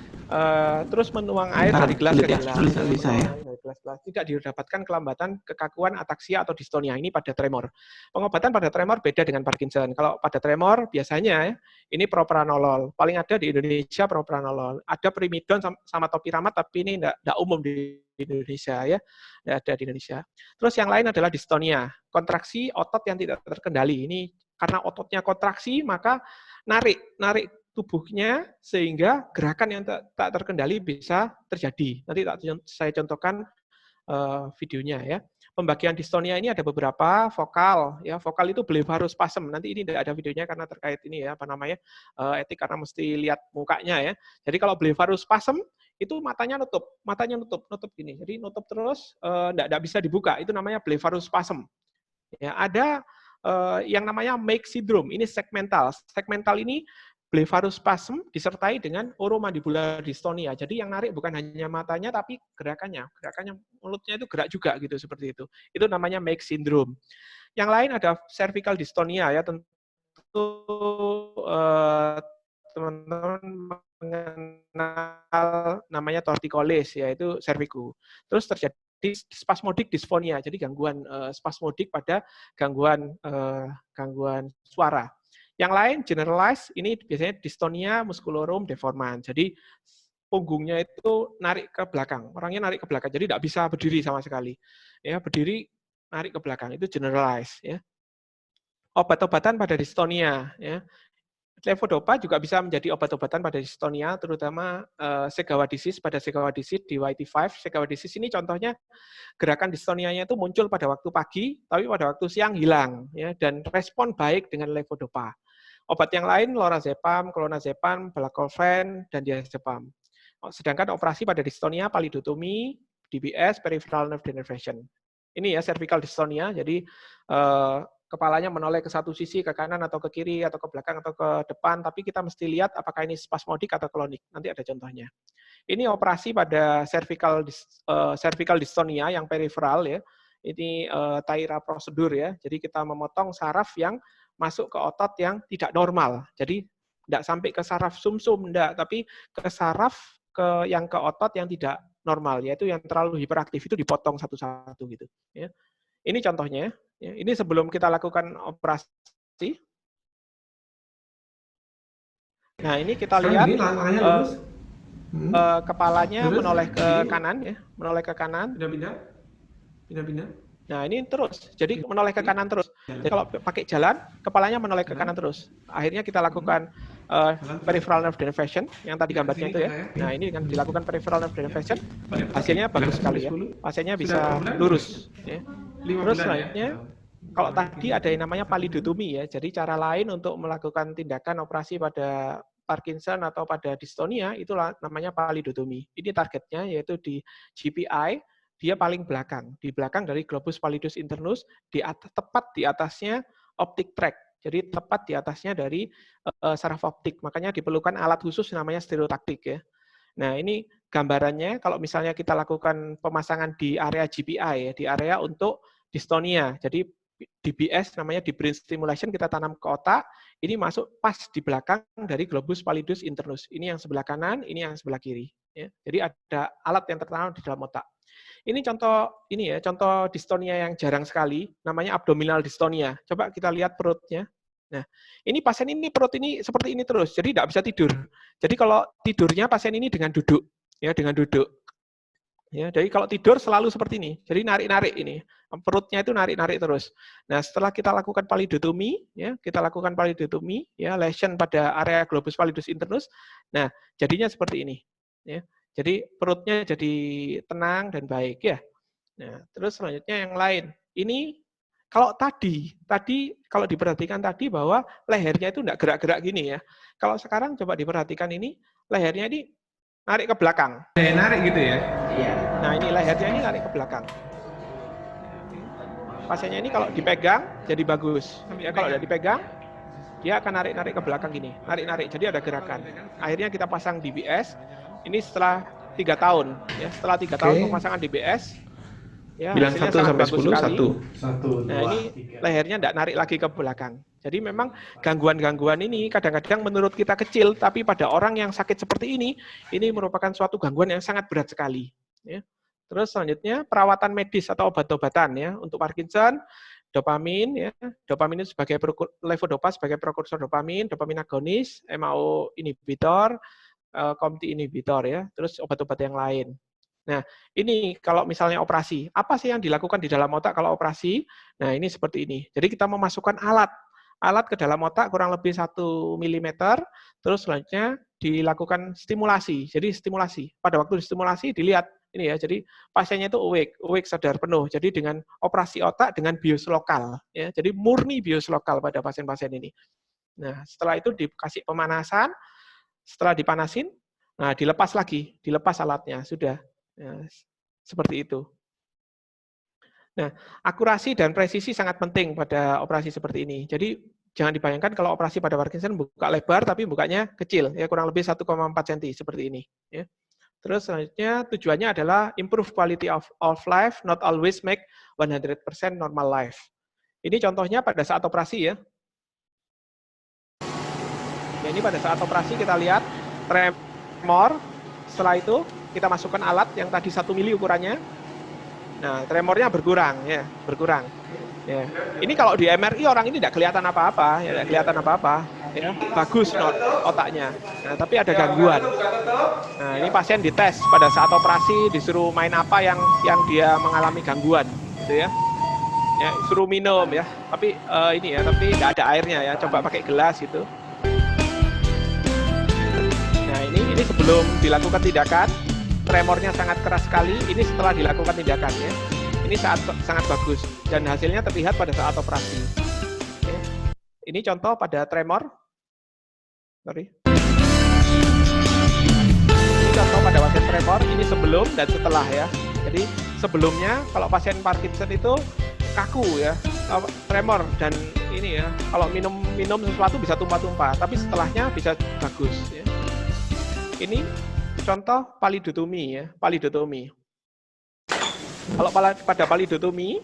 Terus menuang air dari gelas ke gelas. Bisa ya. Tidak didapatkan kelambatan, kekakuan, ataksia, atau distonia. Ini pada tremor. Pengobatan pada tremor beda dengan Parkinson. Kalau pada tremor, biasanya ini propranolol. Paling ada di Indonesia propranolol. Ada primidon sama topiramat, tapi ini tidak umum di Indonesia. Ya, tidak ada di Indonesia. Terus yang lain adalah distonia. Kontraksi otot yang tidak terkendali. Ini karena ototnya kontraksi, maka narik tubuhnya sehingga gerakan yang tak terkendali bisa terjadi. Nanti saya contohkan videonya ya. Pembagian distonia ini ada beberapa vokal ya. Vokal itu blepharospasm. Nanti ini tidak ada videonya karena terkait ini ya, etik karena mesti lihat mukanya ya. Jadi kalau blepharospasm itu matanya nutup gini. Jadi nutup terus tidak bisa dibuka. Itu namanya blepharospasm. Ya, ada yang namanya Meigs syndrome. Ini segmental. Segmental ini blepharospasm disertai dengan oromandibular dystonia. Jadi yang narik bukan hanya matanya tapi gerakannya mulutnya itu gerak juga gitu seperti itu. Itu namanya Meigs syndrome. Yang lain ada cervical dystonia ya, tentu teman-teman mengenal namanya torticollis yaitu cervicu. Terus terjadi spasmodic dysphonia. Jadi gangguan spasmodik pada gangguan suara. Yang lain generalized, ini biasanya dystonia musculorum deformans. Jadi punggungnya itu narik ke belakang. Orangnya narik ke belakang, jadi tidak bisa berdiri sama sekali. Ya, berdiri narik ke belakang itu generalized ya. Obat-obatan pada dystonia ya. Levodopa juga bisa menjadi obat-obatan pada dystonia, terutama Segawa disease. Pada Segawa disease di YT5, Segawa disease ini contohnya gerakan dystonianya itu muncul pada waktu pagi, tapi pada waktu siang hilang, ya, dan respon baik dengan levodopa. Obat yang lain, lorazepam, clonazepam, balakofen, dan diazepam. Sedangkan operasi pada dystonia, palidotomi, DBS, peripheral nerve denervation. Ini ya cervical dystonia, jadi kepalanya menoleh ke satu sisi, ke kanan atau ke kiri atau ke belakang atau ke depan, tapi kita mesti lihat apakah ini spasmodik atau klonik. Nanti ada contohnya. Ini operasi pada cervical dystonia yang peripheral ya. Ini Taira prosedur ya. Jadi kita memotong saraf yang masuk ke otot yang tidak normal. Jadi tidak sampai ke saraf sumsum, enggak, tapi ke saraf yang ke otot yang tidak normal, yaitu yang terlalu hiperaktif itu dipotong satu-satu gitu. Ya. Ini contohnya. Ya, ini sebelum kita lakukan operasi. Nah, ini kita lihat kepalanya menoleh ke kanan, ya, menoleh ke kanan. Pindah. Nah, ini terus. Jadi menoleh ke kanan terus. Jadi kalau pakai jalan, kepalanya menoleh ke kanan terus. Akhirnya kita lakukan peripheral nerve denervation yang tadi gambarnya itu ya. Nah, ini dengan dilakukan peripheral nerve denervation, hasilnya bagus sekali ya. Pasiennya bisa lurus. Ya. Terus selanjutnya, kalau tadi ada yang namanya palidotomi ya. Jadi cara lain untuk melakukan tindakan operasi pada Parkinson atau pada dystonia itu namanya palidotomi. Ini targetnya yaitu di GPI. Dia paling belakang, di belakang dari globus pallidus internus, tepat di atasnya optic tract. Jadi tepat di atasnya dari saraf optik. Makanya diperlukan alat khusus namanya stereotaktik ya. Nah, ini gambarannya kalau misalnya kita lakukan pemasangan di area GPI ya, di area untuk dystonia. Jadi DBS namanya deep brain stimulation, kita tanam ke otak, ini masuk pas di belakang dari globus pallidus internus. Ini yang sebelah kanan, ini yang sebelah kiri. Ya. Jadi ada alat yang tertanam di dalam otak. Ini contoh distonia yang jarang sekali, namanya abdominal dystonia. Coba kita lihat perutnya. Nah, ini pasien ini perut ini seperti ini terus, jadi tidak bisa tidur. Jadi kalau tidurnya pasien ini dengan duduk, ya dengan duduk. Ya, jadi kalau tidur selalu seperti ini. Jadi narik-narik ini. Perutnya itu narik-narik terus. Nah, setelah kita lakukan palidotomi, ya, lesion pada area globus pallidus internus. Nah, jadinya seperti ini, ya. Jadi perutnya jadi tenang dan baik ya. Nah, terus selanjutnya yang lain. Ini kalau tadi kalau diperhatikan tadi bahwa lehernya itu enggak gerak-gerak gini ya. Kalau sekarang coba diperhatikan ini, lehernya ini narik ke belakang. Narik gitu ya? Iya. Nah, ini lehernya ini narik ke belakang. Pasiennya ini kalau dipegang jadi bagus. Ya, kalau tidak dipegang, dia akan narik-narik ke belakang gini. Narik-narik, jadi ada gerakan. Akhirnya kita pasang DBS. Ini setelah 3 tahun. Ya, setelah 3 tahun pemasangan DBS, ya, Bilang hasilnya 1 sangat sampai bagus 10, sekali. 1. Nah, ini lehernya tidak narik lagi ke belakang. Jadi memang gangguan-gangguan ini kadang-kadang menurut kita kecil, tapi pada orang yang sakit seperti ini merupakan suatu gangguan yang sangat berat sekali. Ya. Terus selanjutnya perawatan medis atau obat-obatan ya untuk Parkinson, dopamin ya, dopamin itu sebagai levodopa sebagai prekursor dopamin, dopamin agonis, MAO inhibitor, COMT inhibitor ya, terus obat-obat yang lain. Nah, ini kalau misalnya operasi, apa sih yang dilakukan di dalam otak kalau operasi? Nah, ini seperti ini. Jadi kita memasukkan alat ke dalam otak kurang lebih 1 mm, terus selanjutnya dilakukan stimulasi. Jadi stimulasi. Pada waktu distimulasi dilihat ini ya. Jadi pasiennya itu awake sadar penuh. Jadi dengan operasi otak dengan bios lokal ya. Jadi murni bios lokal pada pasien-pasien ini. Nah, setelah itu dikasih pemanasan, setelah dipanasin, nah dilepas alatnya, sudah. Ya, seperti itu. Nah, akurasi dan presisi sangat penting pada operasi seperti ini. Jadi jangan dibayangkan kalau operasi pada Parkinson buka lebar tapi bukanya kecil, ya kurang lebih 1,4 cm seperti ini. Ya. Terus selanjutnya tujuannya adalah improve quality of life, not always make 100% normal life. Ini contohnya pada saat operasi ya. Ya, ini pada saat operasi kita lihat tremor. Setelah itu kita masukkan alat yang tadi 1 mili ukurannya. Nah, tremornya berkurang ya, berkurang. Ya. Ini kalau di MRI orang ini tidak kelihatan apa-apa, ya, tidak kelihatan apa-apa. Ya, bagus otaknya. Nah, tapi ada gangguan. Nah, ini pasien dites pada saat operasi disuruh main apa yang dia mengalami gangguan, gitu ya. Ya, suruh minum ya, tapi tapi tidak ada airnya ya. Coba pakai gelas gitu. Nah, ini sebelum dilakukan tindakan, tremornya sangat keras sekali. Ini setelah dilakukan tindakannya, ini sangat bagus dan hasilnya terlihat pada saat operasi. Oke. Ini contoh pada tremor. Sorry. Ini contoh pada pasien tremor. Ini sebelum dan setelah ya. Jadi sebelumnya kalau pasien Parkinson itu kaku ya, tremor dan ini ya. Kalau minum sesuatu bisa tumpah-tumpah, tapi setelahnya bisa bagus. Ya. Ini contoh palidotomi ya, palidotomi. Kalau pada palidotomi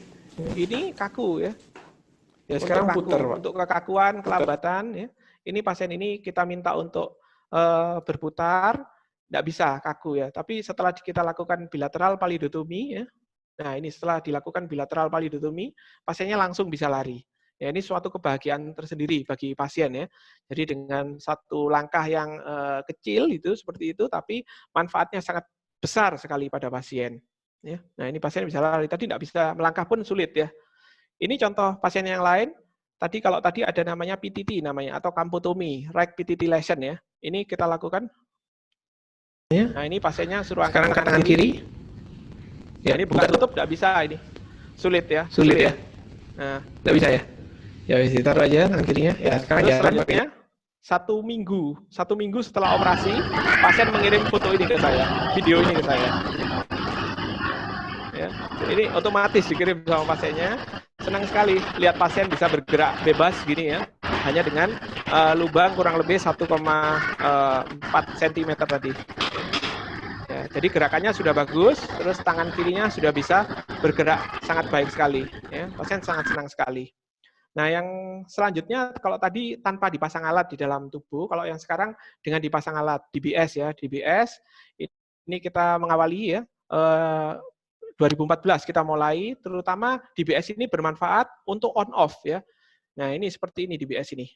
ini kaku ya. Ya sekarang putar, Pak. Untuk kekakuan, kelambatan ya. Ini pasien ini kita minta untuk berputar, tidak bisa kaku ya. Tapi setelah kita lakukan bilateral palidotomi ya. Nah, ini setelah dilakukan bilateral palidotomi, pasiennya langsung bisa lari. Ya, ini suatu kebahagiaan tersendiri bagi pasien ya. Jadi dengan satu langkah yang kecil itu seperti itu, tapi manfaatnya sangat besar sekali pada pasien. Ya. Nah, ini pasien bisa lari. Tadi tidak bisa melangkah pun sulit ya. Ini contoh pasien yang lain. Kalau tadi ada namanya PTT namanya atau kampotomi, right PTT lesion ya. Ini kita lakukan. Ya. Nah, ini pasiennya suruh angkat tangan kiri. Ya, ini buka tutup tidak bisa ini. Sulit ya. Sulit ya. Nah, Tidak bisa ya. Ya wis ditaruh aja tangan kirinya. Ya, sekarang terus jalan selanjutnya 1 minggu setelah operasi, pasien mengirim foto ini ke saya, video ini ke saya. Ya, ini otomatis dikirim sama pasiennya. Senang sekali lihat pasien bisa bergerak bebas gini ya, hanya dengan lubang kurang lebih 1,4 cm tadi. Ya, jadi gerakannya sudah bagus, terus tangan kirinya sudah bisa bergerak sangat baik sekali. Ya, pasien sangat senang sekali. Nah, yang selanjutnya kalau tadi tanpa dipasang alat di dalam tubuh, kalau yang sekarang dengan dipasang alat DBS ya, DBS ini kita mengawali ya. 2014 kita mulai, terutama DBS ini bermanfaat untuk on off ya. Nah, ini seperti ini DBS ini.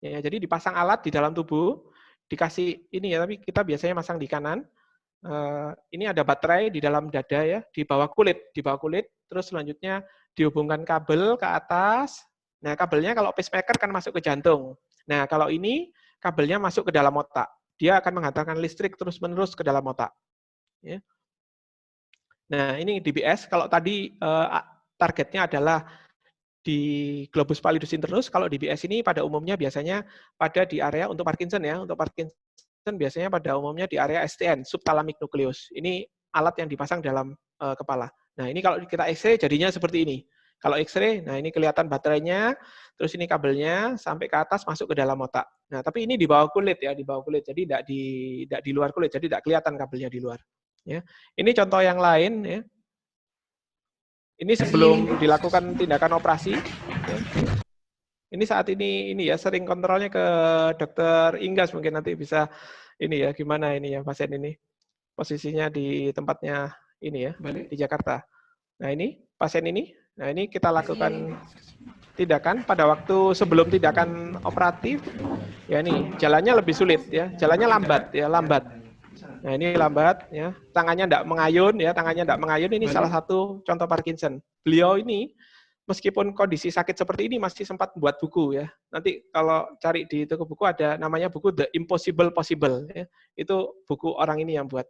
Ya, jadi dipasang alat di dalam tubuh, dikasih ini ya, tapi kita biasanya masang di kanan. Ini ada baterai di dalam dada ya, di bawah kulit, terus selanjutnya dihubungkan kabel ke atas. Nah, kabelnya kalau pacemaker kan masuk ke jantung. Nah, kalau ini kabelnya masuk ke dalam otak. Dia akan menghantarkan listrik terus-menerus ke dalam otak. Ya. Nah, ini DBS. Kalau tadi targetnya adalah di globus pallidus internus, kalau DBS ini pada umumnya biasanya pada di area untuk Parkinson ya. Untuk Parkinson biasanya pada umumnya di area STN, subthalamic nucleus. Ini alat yang dipasang dalam kepala. Nah, ini kalau kita X-ray jadinya seperti ini. Kalau X-ray, nah ini kelihatan baterainya, terus ini kabelnya sampai ke atas masuk ke dalam otak. Nah, tapi ini di bawah kulit ya, di bawah kulit. Jadi tidak di luar kulit, jadi tidak kelihatan kabelnya di luar. Ya. Ini contoh yang lain ya. Ini sebelum dilakukan tindakan operasi. Ya. Ini saat ini ya sering kontrolnya ke Dokter Inggas, mungkin nanti bisa ini ya gimana ini ya pasien ini posisinya di tempatnya ini ya di Jakarta. Nah ini pasien ini, nah ini kita lakukan tindakan pada waktu sebelum tindakan operatif. Ya ini jalannya lebih sulit ya, jalannya lambat. Nah ini lambat ya, tangannya tidak mengayun, ini salah satu contoh Parkinson. Beliau ini meskipun kondisi sakit seperti ini masih sempat membuat buku ya. Nanti kalau cari di toko buku ada namanya buku The Impossible Possible ya. Itu buku orang ini yang buat.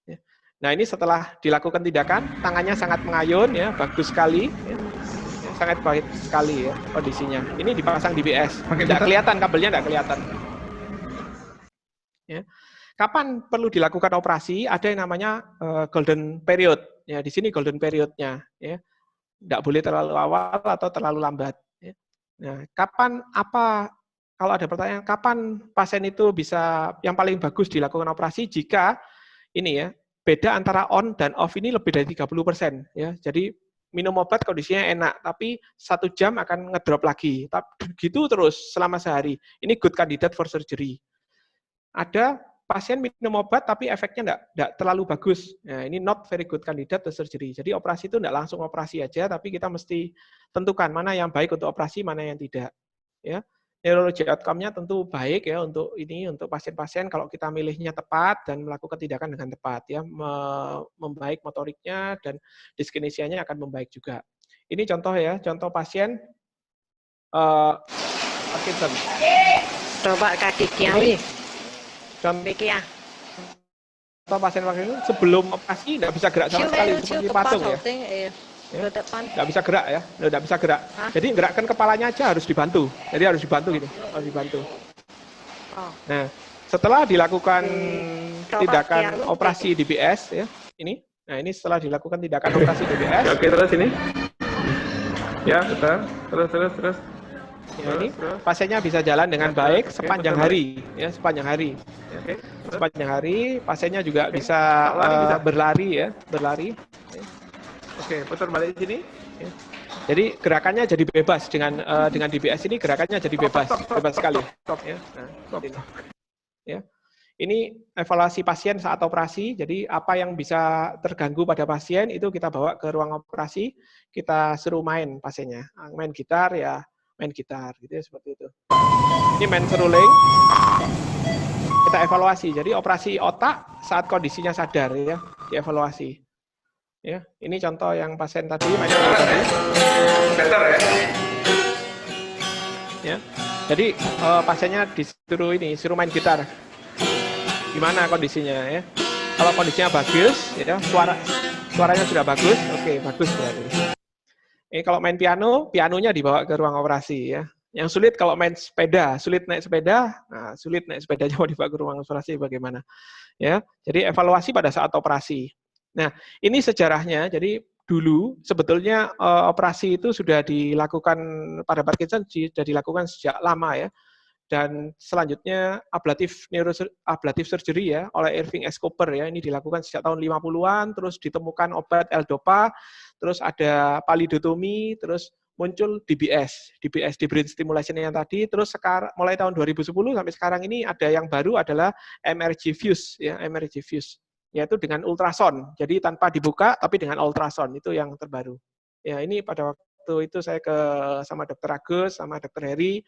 Ya. Nah ini setelah dilakukan tindakan, tangannya sangat mengayun ya, bagus sekali. Ya. Sangat baik sekali ya kondisinya. Ini dipasang DBS. Tidak kelihatan kabelnya, tidak kelihatan. Ya. Kapan perlu dilakukan operasi? Ada yang namanya golden period. Ya, di sini golden period-nya. Ya. Tidak boleh terlalu awal atau terlalu lambat. Ya. Nah, kalau ada pertanyaan, kapan pasien itu bisa yang paling bagus dilakukan operasi jika ini ya, beda antara on dan off ini lebih dari 30%. Ya. Jadi minum obat kondisinya enak, tapi 1 jam akan ngedrop lagi. Tapi gitu terus selama sehari. Ini good candidate for surgery. Ada pasien minum obat tapi efeknya tidak terlalu bagus. Nah, ini not very good candidate to surgery. Jadi operasi itu tidak langsung operasi aja, tapi kita mesti tentukan mana yang baik untuk operasi, mana yang tidak. Ya, neurologi outcome-nya tentu baik ya untuk pasien-pasien kalau kita milihnya tepat dan melakukan tindakan dengan tepat ya, membaik motoriknya dan diskinesianya akan membaik juga. Ini contoh ya, contoh pasien Parkinson. Coba kaki kiai. Contoh pasien Parkinson sebelum operasi tidak bisa gerak sama sekali seperti patung ya. Nggak bisa gerak ya, nggak bisa gerak. Jadi gerakkan kepalanya aja harus dibantu. Jadi harus dibantu gitu, harus dibantu. Nah, setelah dilakukan tindakan operasi DBS ya, ini setelah dilakukan tindakan operasi DBS. Oke, terus ini. Ya, betul. Terus. Ya, ini pasiennya bisa jalan dengan baik sepanjang hari, ya sepanjang hari. Sepanjang hari, pasiennya juga bisa berlari ya, berlari. Oke, putar balik sini. Ya. Jadi gerakannya jadi bebas dengan DBS ini gerakannya jadi bebas sekali. Ya. Nah, ini. Ya. Ini evaluasi pasien saat operasi. Jadi apa yang bisa terganggu pada pasien itu kita bawa ke ruang operasi, kita suruh main pasiennya, main gitar ya. Main gitar gitu ya, seperti itu. Ini main seruling. Kita evaluasi. Jadi operasi otak saat kondisinya sadar ya, dievaluasi. Ya, ini contoh yang pasien tadi main gitar tadi. Better ya. Ya. Jadi pasiennya disuruh main gitar. Gimana kondisinya ya? Kalau kondisinya bagus ya, suaranya sudah bagus, oke, bagus berarti. Kalau main piano, pianonya dibawa ke ruang operasi ya. Yang sulit kalau main sepeda, sulit naik sepedanya mau dibawa ke ruang operasi bagaimana? Ya, jadi evaluasi pada saat operasi. Nah, ini sejarahnya. Jadi dulu sebetulnya operasi itu sudah dilakukan pada Parkinson sudah dilakukan sejak lama ya. Dan selanjutnya ablative surgery ya oleh Irving S. Cooper ya, ini dilakukan sejak tahun 50-an, terus ditemukan obat L-Dopa, terus ada palidotomi, terus muncul DBS di brain stimulation yang tadi, terus sekarang mulai tahun 2010 sampai sekarang ini ada yang baru adalah MRG Fuse ya, MRG Fuse. yaitu dengan ultrason. Jadi tanpa dibuka, tapi dengan ultrason, itu yang terbaru. Ya, ini pada waktu itu saya sama Dr. Agus, sama Dr. Heri,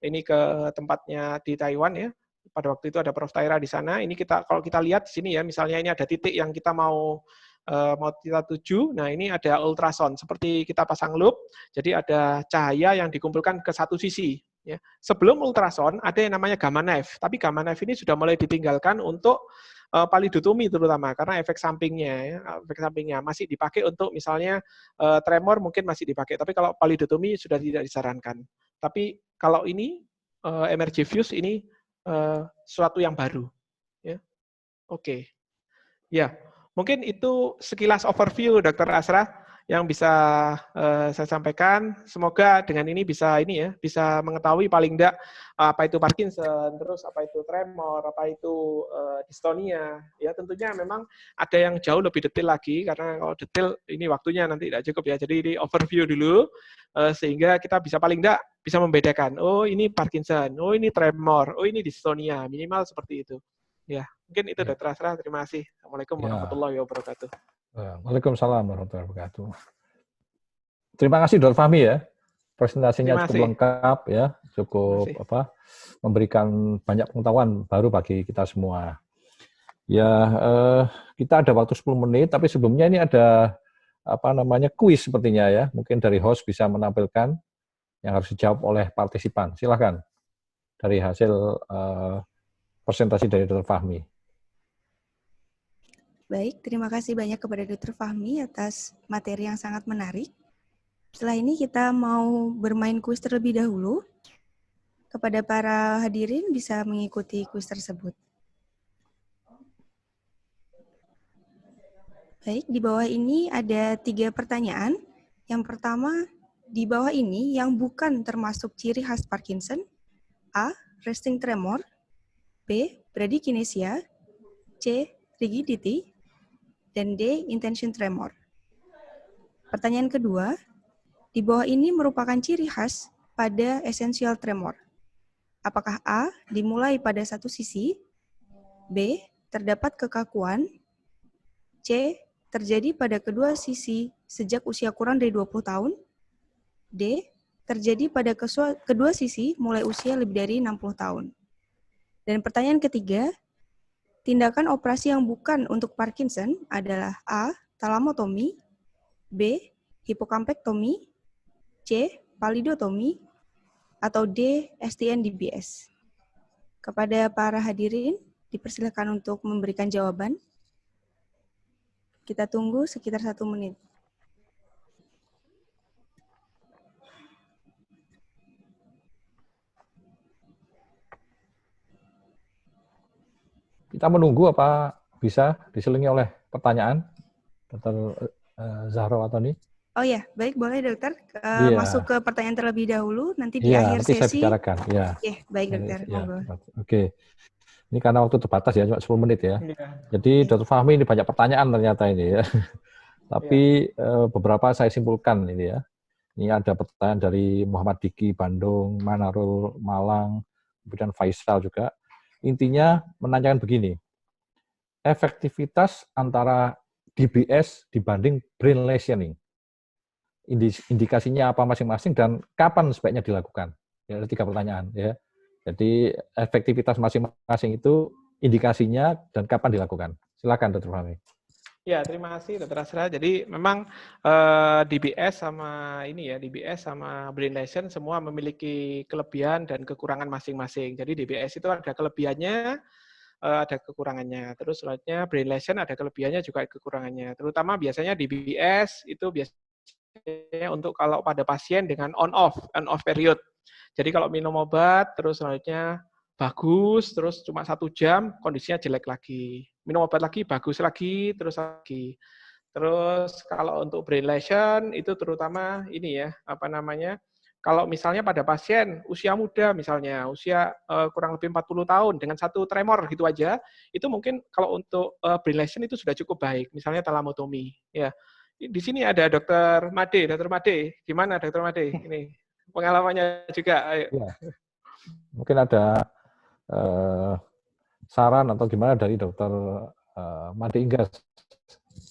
ini ke tempatnya di Taiwan ya. Pada waktu itu ada Prof. Taira di sana. Ini kalau kita lihat di sini ya, misalnya ini ada titik yang kita mau kita tuju. Nah, ini ada ultrason seperti kita pasang loop. Jadi ada cahaya yang dikumpulkan ke satu sisi. Ya. Sebelum ultrason ada yang namanya gamma knife, tapi gamma knife ini sudah mulai ditinggalkan untuk palidotomi terutama karena efek sampingnya masih dipakai untuk misalnya tremor mungkin masih dipakai, tapi kalau palidotomi sudah tidak disarankan. Tapi kalau ini MRG Fuse ini sesuatu yang baru. Ya. Oke. Ya, mungkin itu sekilas overview Dr. Asra yang bisa saya sampaikan. Semoga dengan ini bisa mengetahui paling enggak apa itu Parkinson, terus apa itu tremor, apa itu dystonia. Ya, tentunya memang ada yang jauh lebih detail lagi karena kalau detail ini waktunya nanti tidak cukup ya. Jadi ini overview dulu sehingga kita bisa paling enggak bisa membedakan. Oh, ini Parkinson, oh ini tremor, oh ini dystonia, minimal seperti itu. Ya, mungkin itu Dr. Asra. Terima kasih. Assalamualaikum warahmatullahi wabarakatuh. Waalaikumsalam warahmatullahi wabarakatuh. Terima kasih Dr. Fahmi ya. Presentasinya cukup lengkap ya, cukup memberikan banyak pengetahuan baru bagi kita semua. Ya, kita ada waktu 10 menit, tapi sebelumnya ini ada kuis sepertinya ya. Mungkin dari host bisa menampilkan yang harus dijawab oleh partisipan. Silakan. Dari hasil presentasi dari Dr. Fahmi. Baik, terima kasih banyak kepada Dr. Fahmi atas materi yang sangat menarik. Setelah ini kita mau bermain kuis terlebih dahulu. Kepada para hadirin bisa mengikuti kuis tersebut. Baik, di bawah ini ada 3 pertanyaan. Yang pertama, di bawah ini yang bukan termasuk ciri khas Parkinson. A. Resting tremor. B. Bradykinesia. C. Rigidity. Dan D. Intention tremor. Pertanyaan kedua, di bawah ini merupakan ciri khas pada essential tremor. Apakah A. Dimulai pada satu sisi. B. Terdapat kekakuan. C. Terjadi pada kedua sisi sejak usia kurang dari 20 tahun. D. Terjadi pada kedua sisi mulai usia lebih dari 60 tahun. Dan pertanyaan ketiga, tindakan operasi yang bukan untuk Parkinson adalah A. Thalamotomi, B. Hipokampektomi, C. Palidotomi, atau D. STN-DBS. Kepada para hadirin, dipersilakan untuk memberikan jawaban. Kita tunggu sekitar 1 menit. Kita menunggu apa bisa diselingi oleh pertanyaan, Dr. Zahra Watoni? Oh ya, baik, boleh dokter. Masuk ke pertanyaan terlebih dahulu, nanti di akhir nanti sesi. Saya bicarakan. Ya. Oke, baik dokter. Oke. Ini karena waktu terbatas ya, cuma 10 menit ya. Jadi Dr. Fahmi ini banyak pertanyaan ternyata ini ya. Tapi beberapa saya simpulkan ini ya. Ini ada pertanyaan dari Muhammad Diki Bandung, Manarul Malang, kemudian Faisal juga. Intinya menanyakan begini, efektivitas antara DBS dibanding brain lesioning. Indikasinya apa masing-masing dan kapan sebaiknya dilakukan? Ya, ada 3 pertanyaan ya. Jadi efektivitas masing-masing itu indikasinya dan kapan dilakukan? Silakan Dr. Fahmi. Ya, terima kasih Dr. Asra. Jadi memang DBS sama brain lesion semua memiliki kelebihan dan kekurangan masing-masing. Jadi DBS itu ada kelebihannya, ada kekurangannya. Terus selanjutnya brain lesion ada kelebihannya juga ada kekurangannya. Terutama biasanya DBS itu biasanya untuk kalau pada pasien dengan on-off period. Jadi kalau minum obat, terus selanjutnya bagus, terus cuma 1 jam, kondisinya jelek lagi. Minum obat lagi, bagus lagi, terus lagi. Terus kalau untuk brain lesion, itu terutama ini ya, kalau misalnya pada pasien usia muda misalnya, usia kurang lebih 40 tahun, dengan 1 tremor gitu aja, itu mungkin kalau untuk brain lesion itu sudah cukup baik, misalnya thalamotomi. Ya. Di sini ada Dr. Made. Dr. Made, gimana Dr. Made? Ini pengalamannya juga. Ayo. Ya. Mungkin ada saran atau gimana dari Dr. Made Inggas,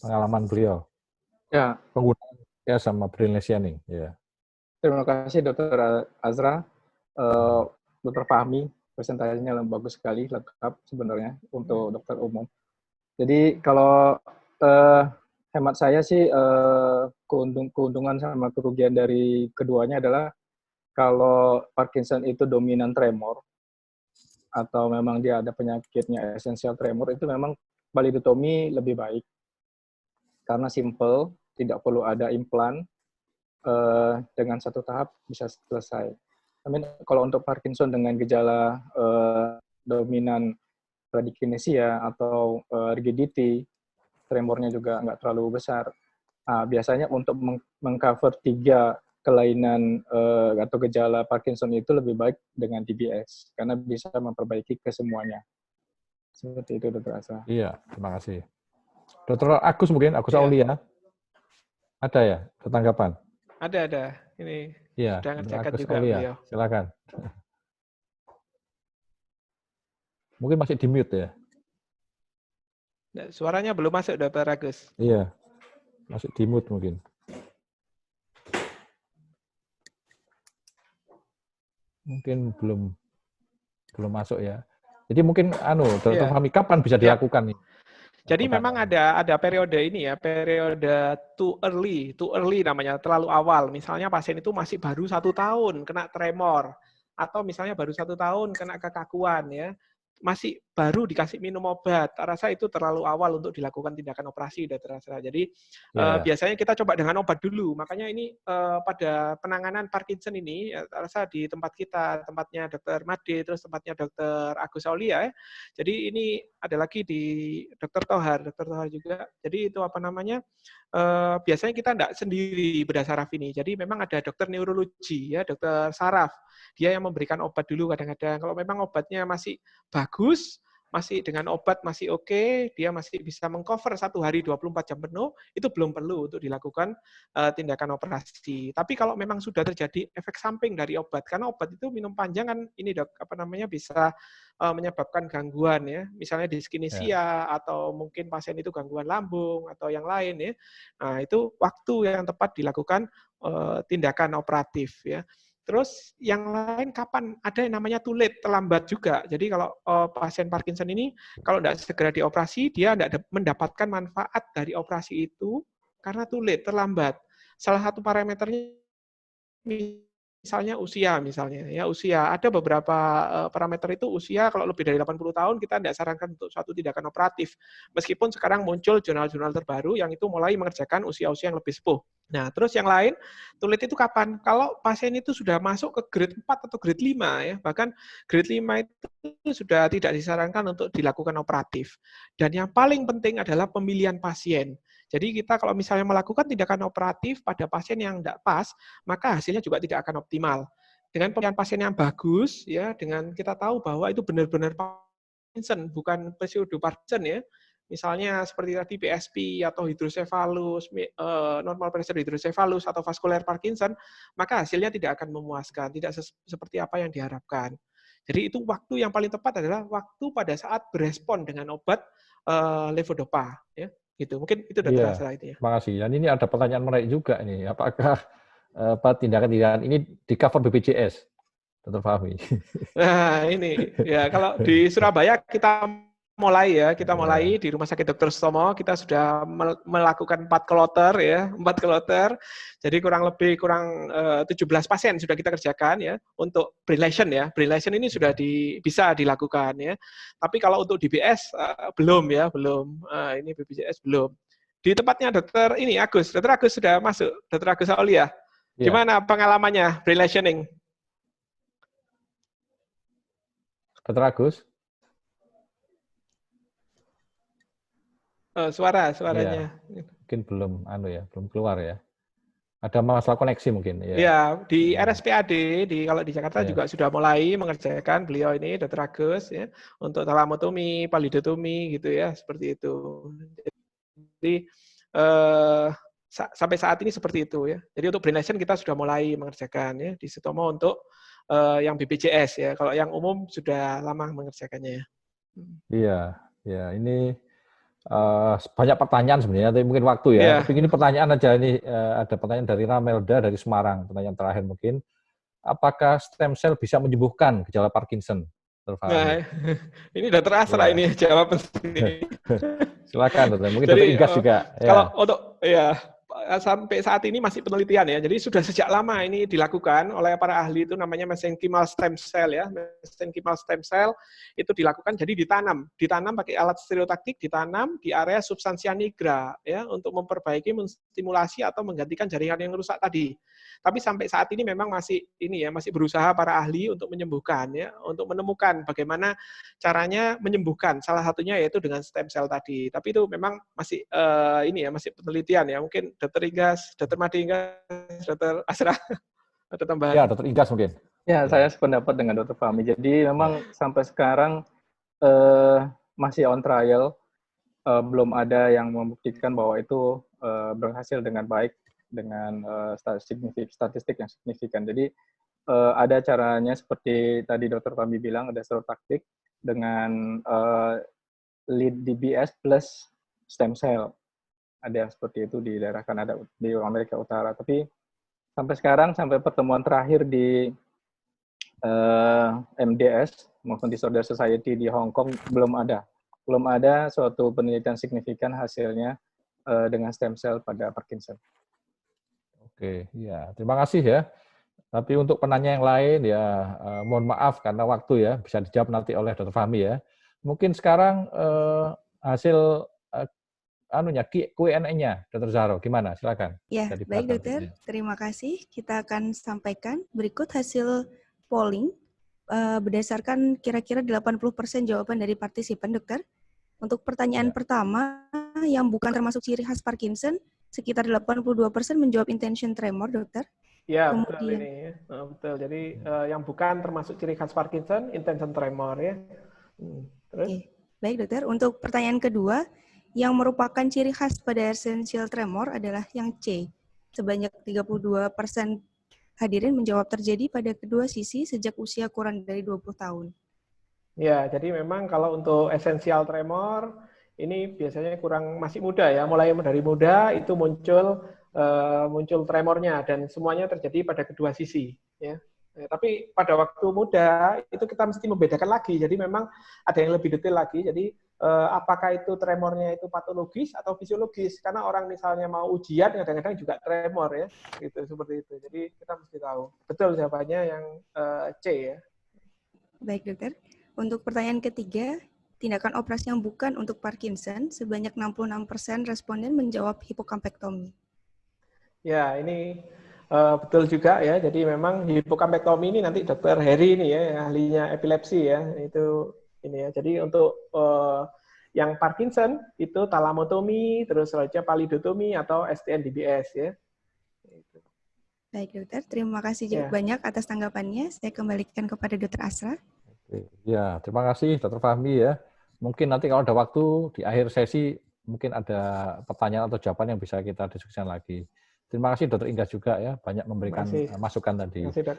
pengalaman beliau Ya, penggunaan ya sama brain lesioning. Ya. terima kasih Dr. Azra. Dr. Fahmi, presentasinya bagus sekali, lengkap sebenarnya untuk dokter umum. Jadi kalau hemat saya sih keuntungan sama kerugian dari keduanya adalah kalau Parkinson itu dominan tremor atau memang dia ada penyakitnya esensial tremor, itu memang validotomi lebih baik karena simple, tidak perlu ada implan, dengan satu tahap bisa selesai. Tapi kalau untuk Parkinson dengan gejala dominan bradykinesia atau rigidity, tremornya juga nggak terlalu besar. Nah, biasanya untuk mengcover 3 kelainan atau gejala Parkinson itu lebih baik dengan DBS, karena bisa memperbaiki kesemuanya. Seperti itu, Dr. Asra. Iya, terima kasih. Dr. Agus mungkin, Agus Aulia. Ada ya, tanggapan? Ada. Ini Iya, sudah ngerjakan Agus juga Aulia. beliau. Silakan. Mungkin masih di mute ya? Nah, suaranya belum masuk, Dr. Agus. Iya, masih di mute mungkin. Mungkin belum masuk ya. Jadi mungkin Dr. Fahmi, kapan bisa dilakukan nih? Jadi memang ada periode ini ya, periode too early namanya, terlalu awal. Misalnya pasien itu masih baru 1 tahun kena tremor, atau misalnya baru 1 tahun kena kekakuan ya, masih baru dikasih minum obat. Saya rasa itu terlalu awal untuk dilakukan tindakan operasi, Dr. Asra. Jadi biasanya kita coba dengan obat dulu. Makanya ini pada penanganan Parkinson ini, saya rasa di tempat kita, tempatnya Dr. Made, terus tempatnya Dr. Agus Aulia ya. Jadi ini ada lagi di Dr. Tohar juga. Jadi itu apa namanya? Biasanya kita tidak sendiri bedah saraf ini. Jadi memang ada dokter neurologi ya, Dr. Saraf. Dia yang memberikan obat dulu kadang-kadang. Kalau memang obatnya masih bagus, masih dengan obat masih oke, dia masih bisa mengcover 1 hari 24 jam penuh, itu belum perlu untuk dilakukan tindakan operasi. Tapi kalau memang sudah terjadi efek samping dari obat, karena obat itu minum panjang kan ini Dok, bisa menyebabkan gangguan ya, misalnya diskinesia atau mungkin pasien itu gangguan lambung atau yang lain ya. Nah, itu waktu yang tepat dilakukan tindakan operatif ya. Terus yang lain kapan ada yang namanya too late, terlambat juga. Jadi kalau pasien Parkinson ini kalau tidak segera dioperasi, dia tidak mendapatkan manfaat dari operasi itu karena too late, terlambat. Salah satu parameternya misalnya usia ada beberapa parameter itu usia, kalau lebih dari 80 tahun kita tidak sarankan untuk suatu tindakan operatif. Meskipun sekarang muncul jurnal-jurnal terbaru yang itu mulai mengerjakan usia-usia yang lebih sepuh. Nah, terus yang lain, tulit itu kapan? Kalau pasien itu sudah masuk ke grade 4 atau grade 5 ya, bahkan grade 5 itu sudah tidak disarankan untuk dilakukan operatif. Dan yang paling penting adalah pemilihan pasien. Jadi kita kalau misalnya melakukan tindakan operatif pada pasien yang tidak pas, maka hasilnya juga tidak akan optimal. Dengan pemilihan pasien yang bagus, ya, dengan kita tahu bahwa itu benar-benar Parkinson, bukan pseudo Parkinson ya. Misalnya seperti tadi PSP atau hidrosefalus, normal pressure hidrosefalus atau vaskuler Parkinson, maka hasilnya tidak akan memuaskan, tidak seperti apa yang diharapkan. Jadi itu waktu yang paling tepat adalah waktu pada saat berespon dengan obat levodopa, ya. Gitu. Mungkin itu Dr. Asra itu ya. Terima kasih. Dan ini ada pertanyaan menarik juga nih. Apakah tindakan-tindakan ini di cover BPJS, Dr. Fahmi? Nah, ini ya kalau di Surabaya kita mulai di Rumah Sakit Dr. Sutomo, kita sudah melakukan 4 kloter ya, 4 kloter. Jadi kurang 17 pasien sudah kita kerjakan ya untuk brain lesion ya. Brain lesion ini sudah bisa dilakukan ya. Tapi kalau untuk DBS belum. Ini BPJS belum. Di tempatnya Dr. Agus sudah masuk, Dr. Agus Aulia. Gimana pengalamannya brain lesioning? Dr. Agus? Suaranya. Ya, mungkin belum keluar ya. Ada masalah koneksi mungkin ya. Ya, di RSPAD kalau di Jakarta juga sudah mulai mengerjakan beliau ini Dr. Agus ya untuk talamotomi, palidotomi gitu ya, seperti itu. Jadi sampai saat ini seperti itu ya. Jadi untuk brain lesion kita sudah mulai mengerjakan ya di Sutomo untuk yang BPJS ya. Kalau yang umum sudah lama mengerjakannya ya. Iya, ya ini banyak pertanyaan sebenarnya, tapi mungkin waktu ya. Iya. Tapi ini pertanyaan aja ini, ada pertanyaan dari Ramelda dari Semarang, pertanyaan terakhir mungkin. Apakah stem cell bisa menyembuhkan gejala Parkinson? Dr. Fahmi. Nah, ini Dokter Asra Iya. ini jawaban sini. Silakan, Dokter. Mungkin Jadi, Dokter Igas juga. Ya. Kalau untuk ya sampai saat ini masih penelitian ya. Jadi sudah sejak lama ini dilakukan oleh para ahli, itu namanya mesenchymal stem cell ya. Mesenchymal stem cell itu dilakukan jadi ditanam pakai alat stereotaktik, ditanam di area substansia nigra ya untuk memperbaiki, menstimulasi atau menggantikan jaringan yang rusak tadi. Tapi sampai saat ini memang masih berusaha para ahli untuk menyembuhkan ya, untuk menemukan bagaimana caranya menyembuhkan. Salah satunya yaitu dengan stem cell tadi. Tapi itu memang masih masih penelitian ya. Mungkin Dr. Igas, Dr. Madi Igas, Dr. Asra ada tambahan. Ya, Dr. Igas mungkin. Ya, saya sependapat dengan Dr. Fahmi. Jadi memang sampai sekarang masih on trial, belum ada yang membuktikan bahwa itu berhasil dengan baik, dengan statistik yang signifikan. Jadi ada caranya seperti tadi Dr. Fahmi bilang, ada stereotaktik dengan lead DBS plus stem cell. Ada yang seperti itu di daerah Kanada, di Amerika Utara. Tapi sampai sekarang, sampai pertemuan terakhir di MDS maupun Disorder Society di Hong Kong belum ada suatu penelitian signifikan hasilnya dengan stem cell pada Parkinson. Oke, ya terima kasih ya. Tapi untuk penanya yang lain ya mohon maaf karena waktu ya, bisa dijawab nanti oleh Dr. Fahmi ya. Mungkin sekarang hasil Q&A-nya Dr. Zahro gimana? Silakan. Ya, Jadi baik Pak dokter. Terima kasih. Kita akan sampaikan berikut hasil polling berdasarkan kira-kira 80% jawaban dari partisipan, dokter. Untuk pertanyaan pertama, yang bukan termasuk ciri khas Parkinson, sekitar 82% menjawab intention tremor, dokter. Ya, betul ini. Betul. Jadi yang bukan termasuk ciri khas Parkinson, intention tremor ya. Terus? Oke. Baik, dokter. Untuk pertanyaan kedua, yang merupakan ciri khas pada essential tremor adalah yang C. Sebanyak 32% hadirin menjawab terjadi pada kedua sisi sejak usia kurang dari 20 tahun. Ya, jadi memang kalau untuk essential tremor, ini biasanya masih muda ya. Mulai dari muda itu muncul tremornya dan semuanya terjadi pada kedua sisi. Ya. Tapi pada waktu muda itu kita mesti membedakan lagi. Jadi memang ada yang lebih detail lagi. Jadi apakah itu tremornya itu patologis atau fisiologis? Karena orang misalnya mau ujian kadang-kadang juga tremor ya, gitu seperti itu. Jadi kita mesti tahu. Betul jawabannya yang C ya. Baik dokter. Untuk pertanyaan ketiga, tindakan operasi yang bukan untuk Parkinson, sebanyak 66% responden menjawab hipokampektomi. Ya, ini betul juga ya. Jadi memang hipokampektomi ini nanti Dr. Heri ini ya, ahlinya epilepsi ya. Itu ini ya. Jadi untuk yang Parkinson itu talamotomi, terus selanjutnya palidotomi atau STN-DBS ya. Baik dokter, terima kasih banyak atas tanggapannya. Saya kembalikan kepada Dr. Asra. Ya, terima kasih Dr. Fahmi ya. Mungkin nanti kalau ada waktu di akhir sesi mungkin ada pertanyaan atau jawaban yang bisa kita diskusikan lagi. Terima kasih Dr. Igas juga ya, banyak memberikan masukan tadi. Terima kasih, Dok.